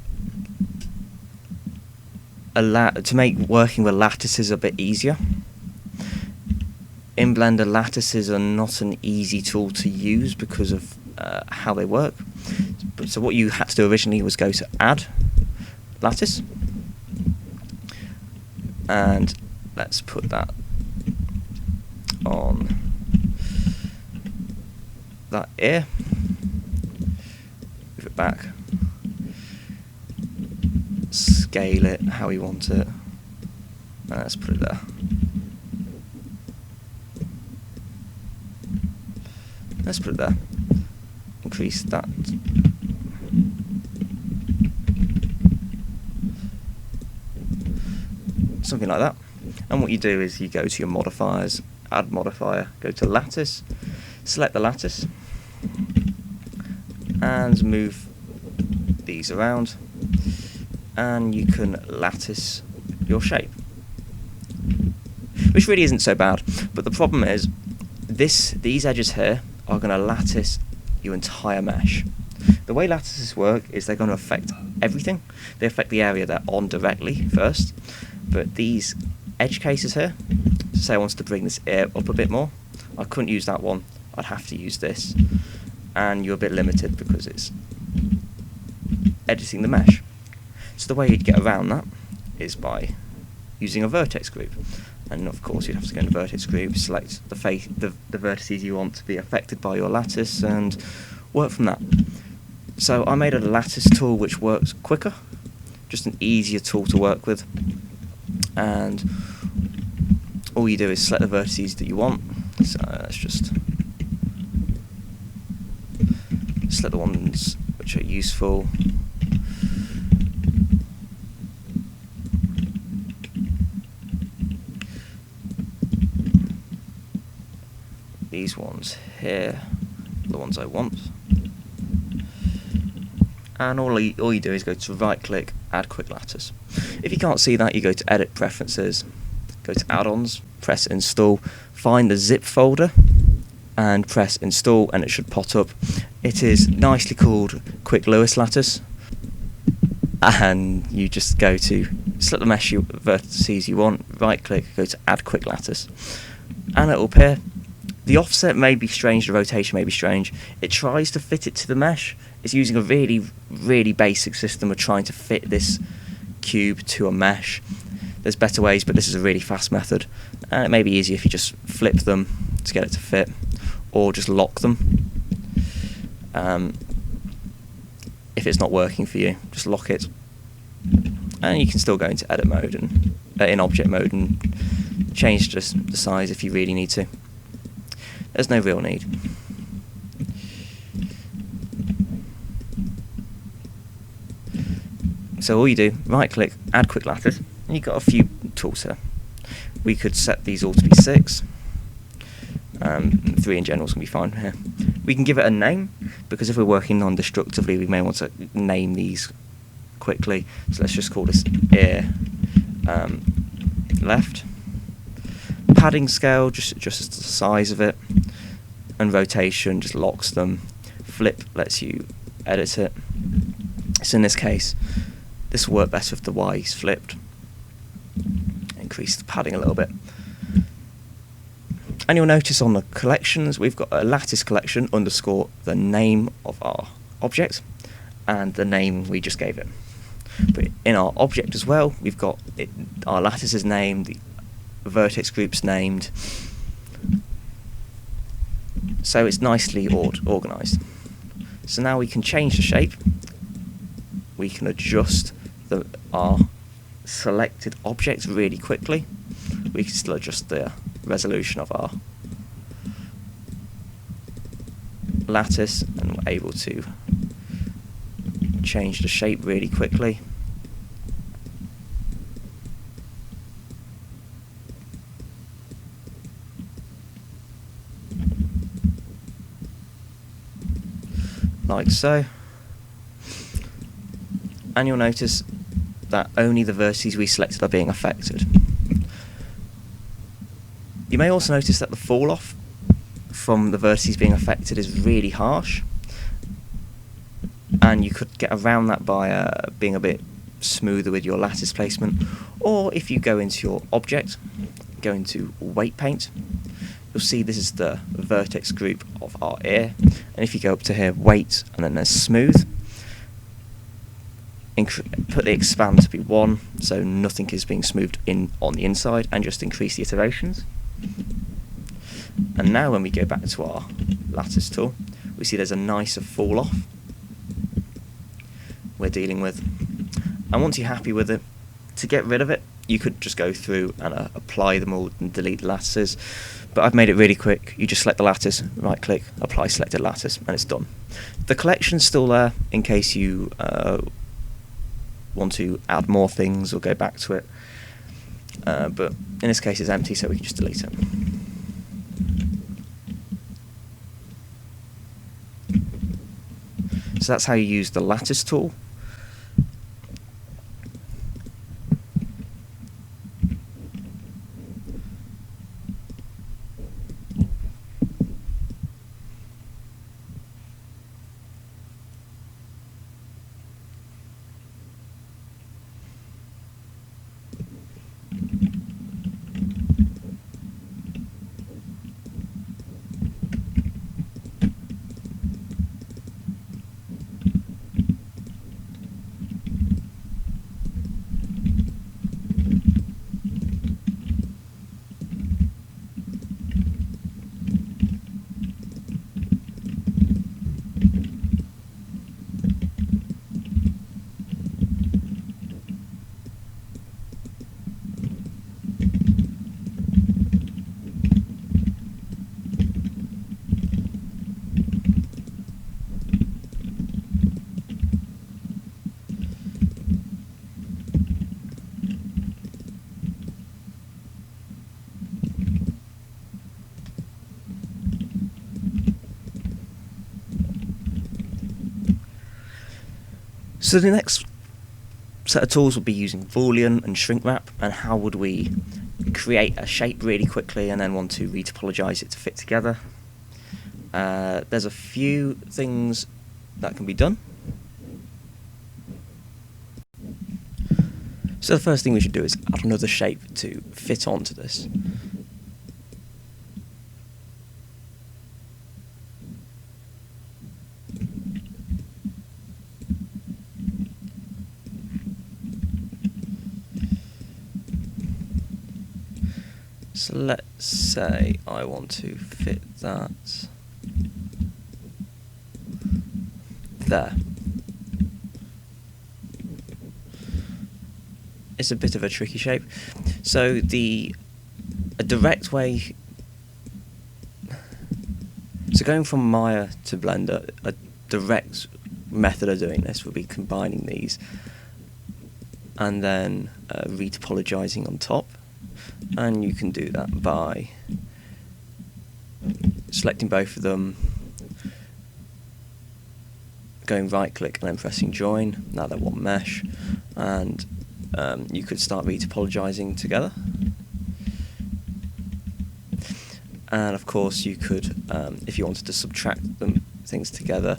make working with lattices a bit easier. In Blender, lattices are not an easy tool to use because of how they work. So what you had to do originally was go to Add, Lattice, and let's put that on that ear, move it back, scale it how you want it, and let's put it there. Let's put it there. Increase that. Something like that. And what you do is you go to your modifiers, add modifier, go to lattice, select the lattice, and move these around, and you can lattice your shape, which really isn't so bad. But the problem is these edges here are going to lattice your entire mesh. The way lattices work is they're going to affect everything. They affect the area they're on directly first, but these edge cases here, say I wanted to bring this ear up a bit more, I couldn't use that one, I'd have to use this, and you're a bit limited because it's editing the mesh. So the way you'd get around that is by using a vertex group. And of course you'd have to go into vertex group, select the vertices you want to be affected by your lattice, and work from that. So I made a lattice tool which works quicker, just an easier tool to work with, and all you do is select the vertices that you want. So let's just select the ones which are useful. These ones here, the ones I want, and all you do is go to right click, add quick lattice. If you can't see that, you go to edit preferences, go to add-ons, press install, find the zip folder and press install, and it should pop up. It is nicely called Quick Lewis Lattice, and you just go to select the mesh vertices you want, right click, go to add quick lattice, and it will appear. The offset may be strange, the rotation may be strange. It tries to fit it to the mesh. It's using a really, really basic system of trying to fit this cube to a mesh. There's better ways, but this is a really fast method. And it may be easier if you just flip them to get it to fit, or just lock them. If it's not working for you, just lock it. And you can still go into edit mode and in object mode and change just the size if you really need to. There's no real need. So all you do, right click, add quick lattice, and you've got a few tools here. We could set these all to be 6. 3 in general is going to be fine here. We can give it a name, because if we're working non-destructively, we may want to name these quickly. So let's just call this ear left. Padding scale just adjusts the size of it, and rotation just locks them. Flip lets you edit it. So in this case, this will work better if the Y is flipped. Increase the padding a little bit. And you'll notice on the collections, we've got a lattice collection underscore the name of our object and the name we just gave it. But in our object as well, we've got our lattice is named, the vertex group's named, so it's nicely organised. So now we can change the shape, we can adjust our selected object really quickly, we can still adjust the resolution of our lattice, and we're able to change the shape really quickly. Like so. And you'll notice that only the vertices we selected are being affected. You may also notice that the fall off from the vertices being affected is really harsh, and you could get around that by being a bit smoother with your lattice placement. Or if you go into your object, go into weight paint, you'll see this is the vertex group of our ear, and if you go up to here, weight, and then there's smooth, put the expand to be 1, so nothing is being smoothed in on the inside, and just increase the iterations. And now when we go back to our lattice tool, we see there's a nicer fall off we're dealing with. And once you're happy with it, to get rid of it, you could just go through and apply them all and delete the lattices. But I've made it really quick. You just select the lattice, right click, apply selected lattice, and it's done. The collection's still there in case you want to add more things or go back to it. But in this case it's empty, so we can just delete it. So that's how you use the lattice tool. So the next set of tools will be using Boolean and shrink wrap, and how would we create a shape really quickly and then want to retopologize it to fit together. There's a few things that can be done. So the first thing we should do is add another shape to fit onto this. So let's say I want to fit that there. It's a bit of a tricky shape. So a direct way, so going from Maya to Blender, a direct method of doing this would be combining these and then retopologizing on top. And you can do that by selecting both of them, going right click and then pressing join. Now they're one mesh, and you could start retopologizing together. And of course you could, if you wanted to subtract things together,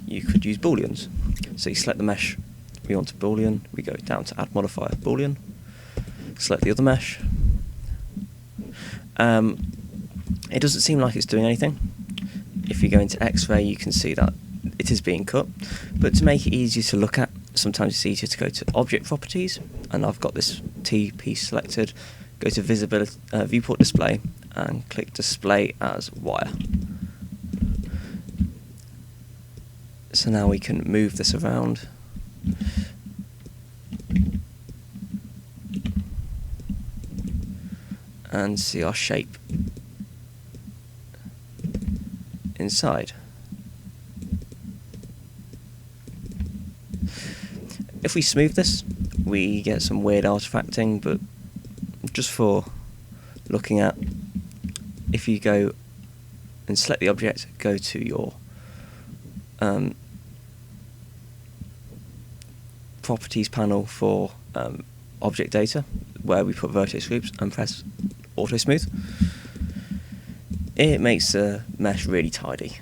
you could use booleans. So you select the mesh we want to Boolean, we go down to add modifier Boolean, select the other mesh. It doesn't seem like it's doing anything. If you go into X-ray, you can see that it is being cut. But to make it easier to look at, sometimes it's easier to go to Object Properties, and I've got this T piece selected. Go to Visibility, Viewport Display, and click Display as Wire. So now we can move this around. and see our shape inside. If we smooth this, we get some weird artifacting, but just for looking at, if you go and select the object, go to your properties panel for object data, where we put vertex groups, and press auto smooth, it makes the mesh really tidy.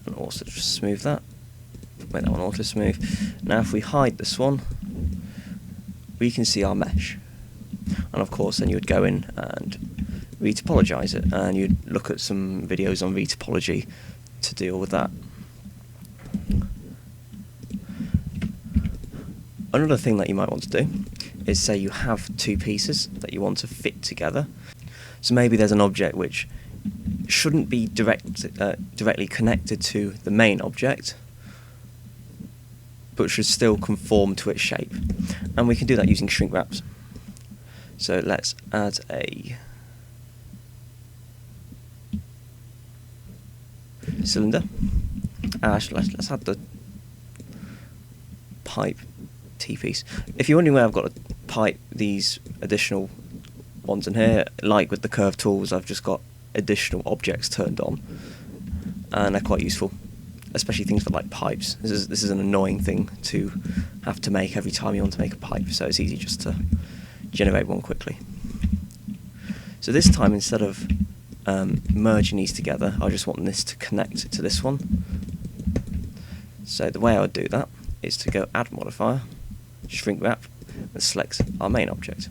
And also just smooth that, make that one auto smooth. Now if we hide this one, we can see our mesh, and of course then you would go in and retopologize it, and you'd look at some videos on retopology to deal with that. Another thing that you might want to do is, say you have two pieces that you want to fit together. So maybe there's an object which shouldn't be directly connected to the main object, but should still conform to its shape. And we can do that using shrink wraps. So let's add a cylinder. Actually, let's add the pipe T-piece. If you're wondering where I've got to pipe these additional ones in here, like with the curve tools, I've just got additional objects turned on, and they're quite useful, especially things for like pipes. This is an annoying thing to have to make every time you want to make a pipe, so it's easy just to generate one quickly. So this time, instead of merging these together, I just want this to connect to this one. So the way I would do that is to go add modifier, shrink wrap, and select our main object.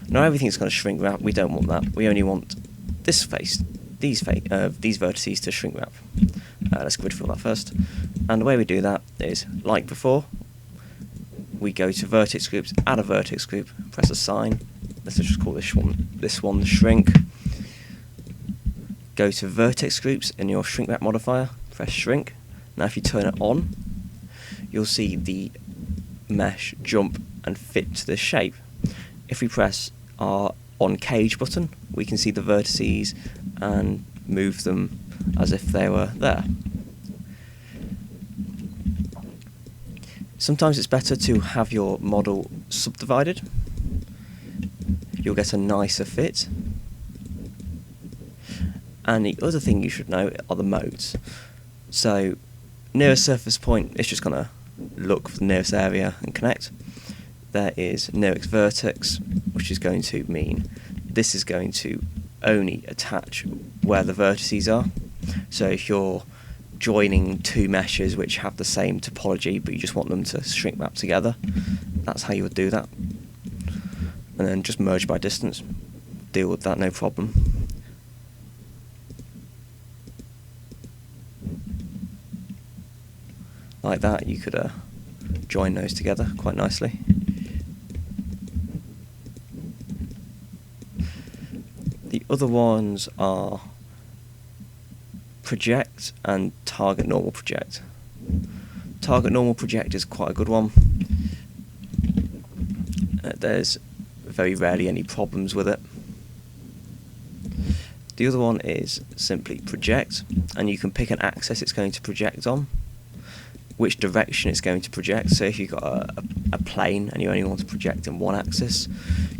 Now everything's going to shrink wrap. We don't want that. We only want this face, these vertices to shrink wrap. Let's grid fill that first. And the way we do that is, like before, we go to vertex groups, add a vertex group, press assign. Let's just call this one shrink. Go to vertex groups in your shrink wrap modifier, press shrink. Now if you turn it on, you'll see the mesh jump and fit to this shape. If we press our on cage button, we can see the vertices and move them as if they were there. Sometimes it's better to have your model subdivided. You'll get a nicer fit. And the other thing you should know are the modes. So nearest surface point, it's just going to look for the nearest area and connect. There is nearest vertex, which is going to mean this is going to only attach where the vertices are. So if you're joining two meshes which have the same topology but you just want them to shrink wrap together, that's how you would do that. And then just merge by distance, deal with that, no problem. Like that, you could join those together quite nicely. The other ones are project and target normal project. Target normal project is quite a good one. There's very rarely any problems with it. The other one is simply project, and you can pick an axis it's going to project on, which direction it's going to project. So if you've got a plane and you only want to project in one axis,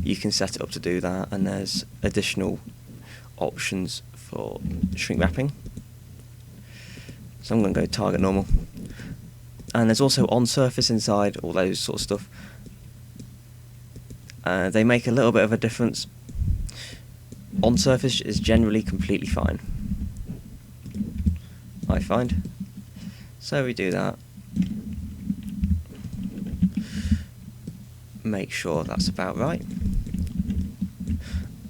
you can set it up to do that, and there's additional options for shrink wrapping. So I'm going to go target normal. And there's also on surface inside, all those sort of stuff. They make a little bit of a difference. On surface is generally completely fine, I find. So we do that. Make sure that's about right.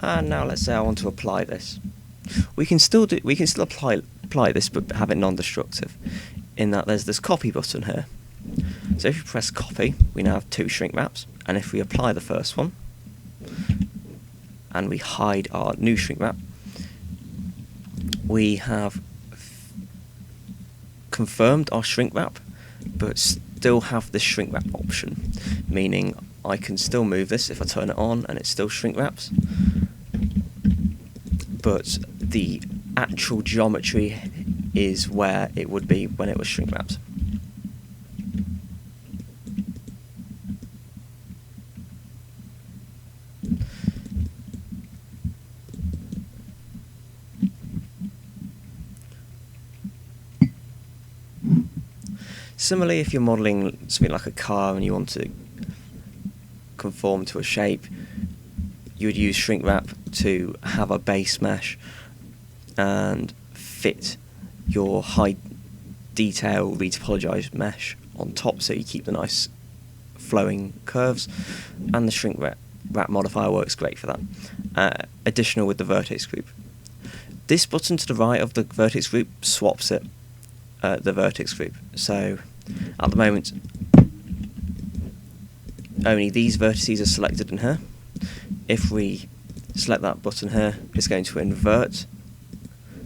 And now let's say I want to apply this. We can still apply this, but have it non-destructive, in that there's this copy button here. So if you press copy, we now have two shrink wraps, and if we apply the first one and we hide our new shrink wrap, we have confirmed our shrink wrap, but still have the shrink wrap option, meaning I can still move this if I turn it on, and it still shrink wraps. But the actual geometry is where it would be when it was shrink wrapped. Similarly, if you're modelling something like a car and you want to conform to a shape, you would use shrink wrap to have a base mesh and fit your high detail retopologized mesh on top, so you keep the nice flowing curves, and the shrink wrap modifier works great for that. Additional with the vertex group. This button to the right of the vertex group swaps it, the vertex group. So at the moment, only these vertices are selected in here. If we select that button here, it's going to invert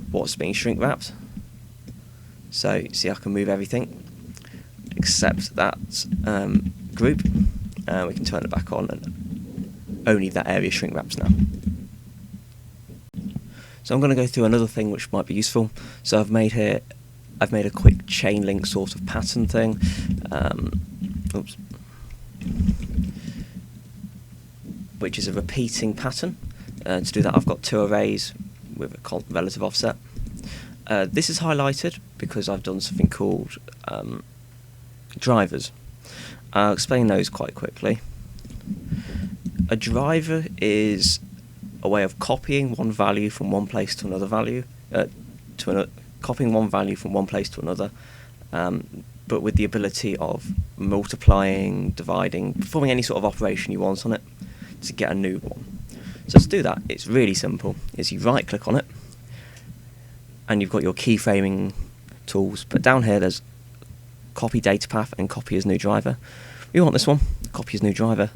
what's being shrink wrapped. So you see I can move everything except that group, and we can turn it back on, and only that area shrink wraps now. So I'm going to go through another thing which might be useful. So I've made a quick chain link sort of pattern thing. Which is a repeating pattern. To do that, I've got two arrays with a relative offset. This is highlighted because I've done something called drivers. I'll explain those quite quickly. A driver is a way of copying one value from one place to another value, copying one value from one place to another, but with the ability of multiplying, dividing, performing any sort of operation you want on it to get a new one. So to do that, it's really simple. Is you right click on it, and you've got your keyframing tools, but down here there's copy data path and copy as new driver. We want this one, copy as new driver.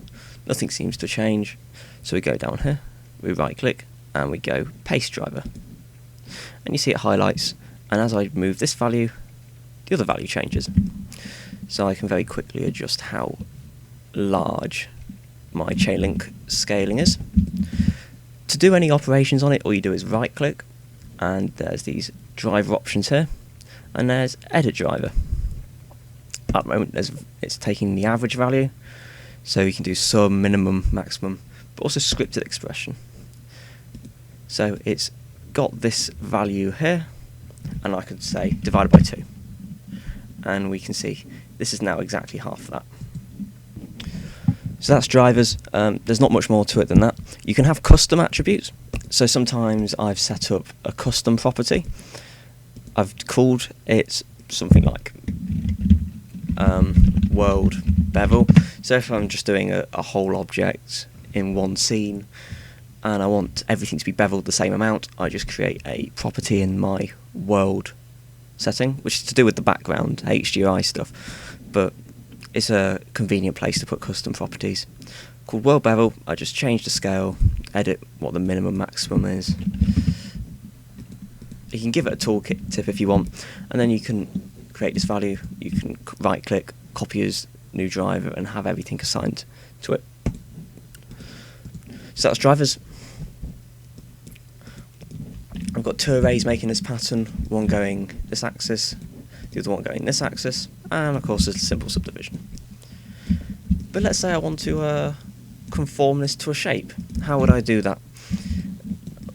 Nothing seems to change, so we go down here, we right click, and we go paste driver. And you see it highlights, and as I move this value, the other value changes. So I can very quickly adjust how large my chain link scaling is. To do any operations on it, all you do is right click, and there's these driver options here, and there's edit driver. At the moment it's taking the average value, so you can do sum, minimum, maximum, but also scripted expression. So it's got this value here, and I could say divided by 2, and we can see this is now exactly half that. So that's drivers. There's not much more to it than that. You can have custom attributes. So sometimes I've set up a custom property. I've called it something like world bevel. So if I'm just doing a whole object in one scene and I want everything to be beveled the same amount, I just create a property in my world setting, which is to do with the background HDRI stuff, but it's a convenient place to put custom properties. Called world bevel. I just change the scale, edit what the minimum maximum is. You can give it a toolkit tip if you want, and then you can create this value. You can right click, copy as new driver, and have everything assigned to it. So that's drivers. I've got two arrays making this pattern, one going this axis, the other one going this axis, and of course a simple subdivision. But let's say I want to conform this to a shape. How would I do that?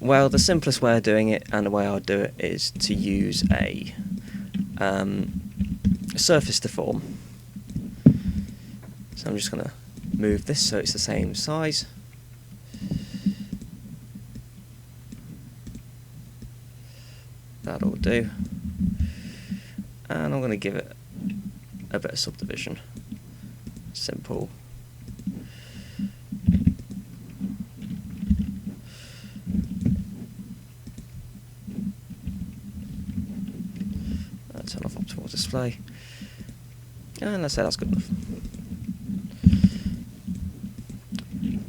Well, the simplest way of doing it, and the way I'll do it, is to use a surface deform. So I'm just going to move this so it's the same size. That'll do. And I'm going to give it a bit of subdivision. Simple. Turn off optimal display. And let's say that's good enough.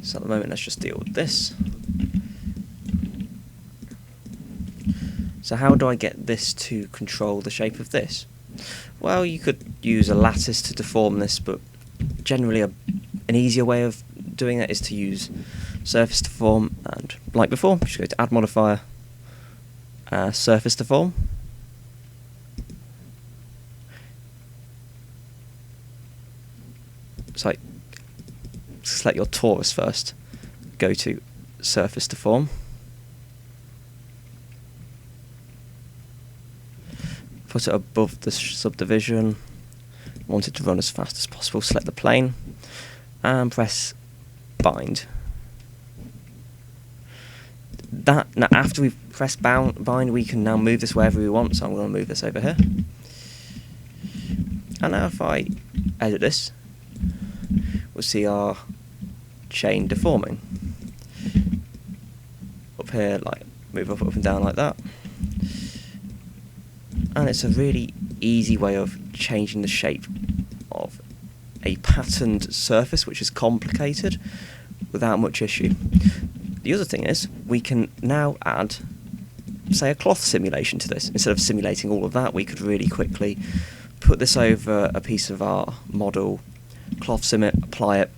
So at the moment, let's just deal with this. So how do I get this to control the shape of this? Well, you could use a lattice to deform this, but generally a An easier way of doing that is to use surface to form, and like before, just go to add modifier, surface to form. So select your torus first, go to surface to form, put it above the subdivision, want it to run as fast as possible, select the plane and press bind. Now after we've pressed bind, we can now move this wherever we want, so I'm going to move this over here. And now if I edit this, we'll see our chain deforming. Up here, like move up and down like that. And it's a really easy way of changing the shape of a patterned surface, which is complicated, without much issue. The other thing is, we can now add, say, a cloth simulation to this. Instead of simulating all of that, we could really quickly put this over a piece of our model, cloth sim it, apply it,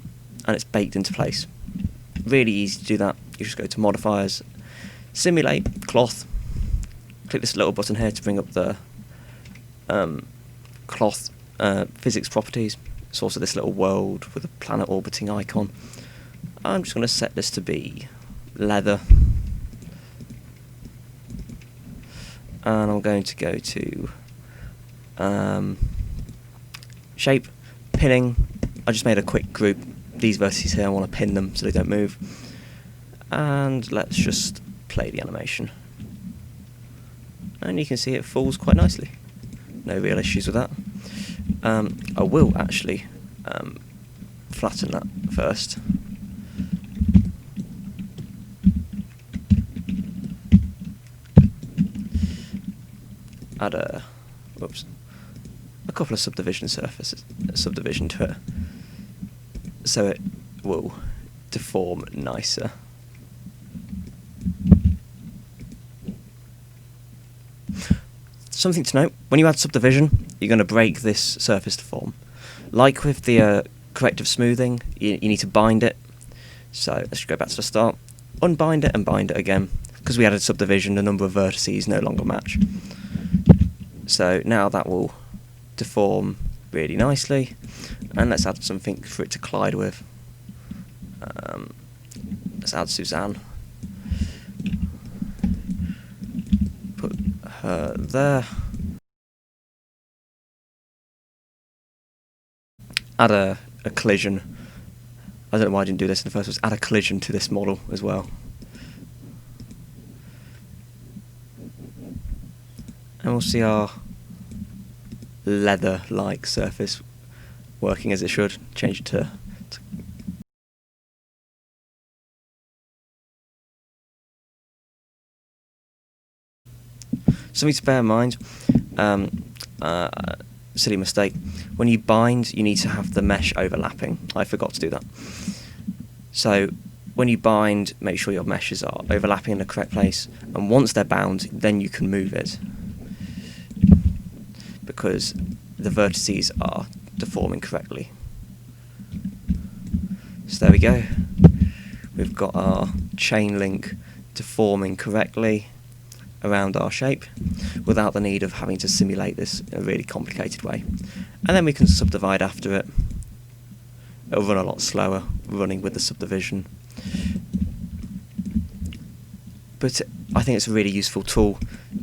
and it's baked into place. Really easy to do that. You just go to modifiers, simulate, cloth, click this little button here to bring up the cloth physics properties. It's also this little world with a planet orbiting icon. I'm just going to set this to be leather, and I'm going to go to shape, pinning. I just made a quick group. These vertices here, I want to pin them so they don't move. And let's just play the animation. And you can see it falls quite nicely. No real issues with that. I will actually flatten that first. Add a couple of subdivision to it, so it will deform nicer. Something to note, when you add subdivision, you're going to break this surface to form. Like with the corrective smoothing, you need to bind it. So let's just go back to the start, unbind it and bind it again. Because we added subdivision, the number of vertices no longer match. So now that will deform really nicely, and let's add something for it to collide with. Let's add Suzanne. Put her there. Add a collision. I don't know why I didn't do this in the first place. Add a collision to this model as well. And we'll see our leather-like surface working as it should. Change it to something to bear in mind. Silly mistake. When you bind, you need to have the mesh overlapping. I forgot to do that. So when you bind, make sure your meshes are overlapping in the correct place, and once they're bound, then you can move it, because the vertices are deforming correctly. So there we go. We've got our chain link deforming correctly around our shape without the need of having to simulate this in a really complicated way. And then we can subdivide after it. It'll run a lot slower running with the subdivision. But I think it's a really useful tool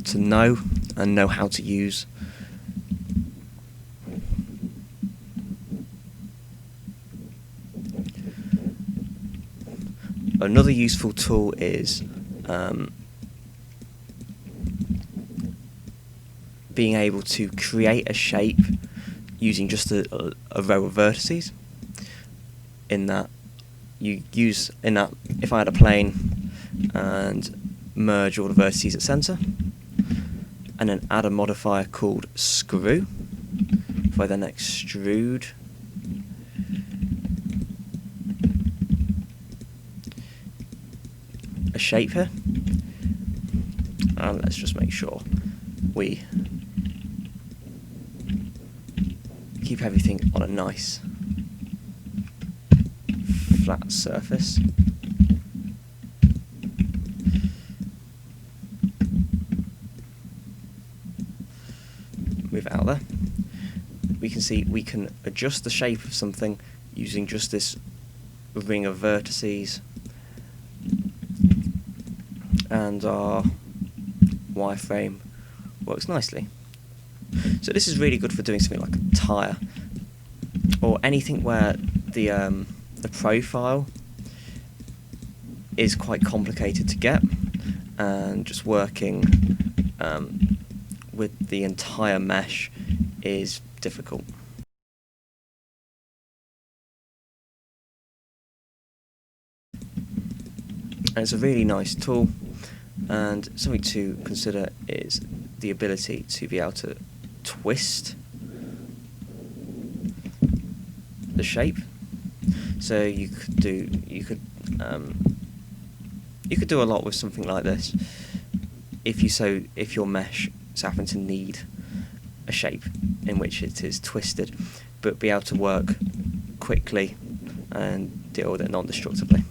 to know and know how to use. Another useful tool is being able to create a shape using just a row of vertices. In that, if I had a plane and merge all the vertices at center, and then add a modifier called screw, if I then extrude a shape here, and let's just make sure we keep everything on a nice flat surface. Move it out there. We can see we can adjust the shape of something using just this ring of vertices, and our wireframe works nicely. So this is really good for doing something like a tyre, or anything where the profile is quite complicated to get, and just working with the entire mesh is difficult. And it's a really nice tool, and something to consider is the ability to be able to twist the shape. So you could do a lot with something like this if your mesh happen to need a shape in which it is twisted, but be able to work quickly and deal with it non-destructively.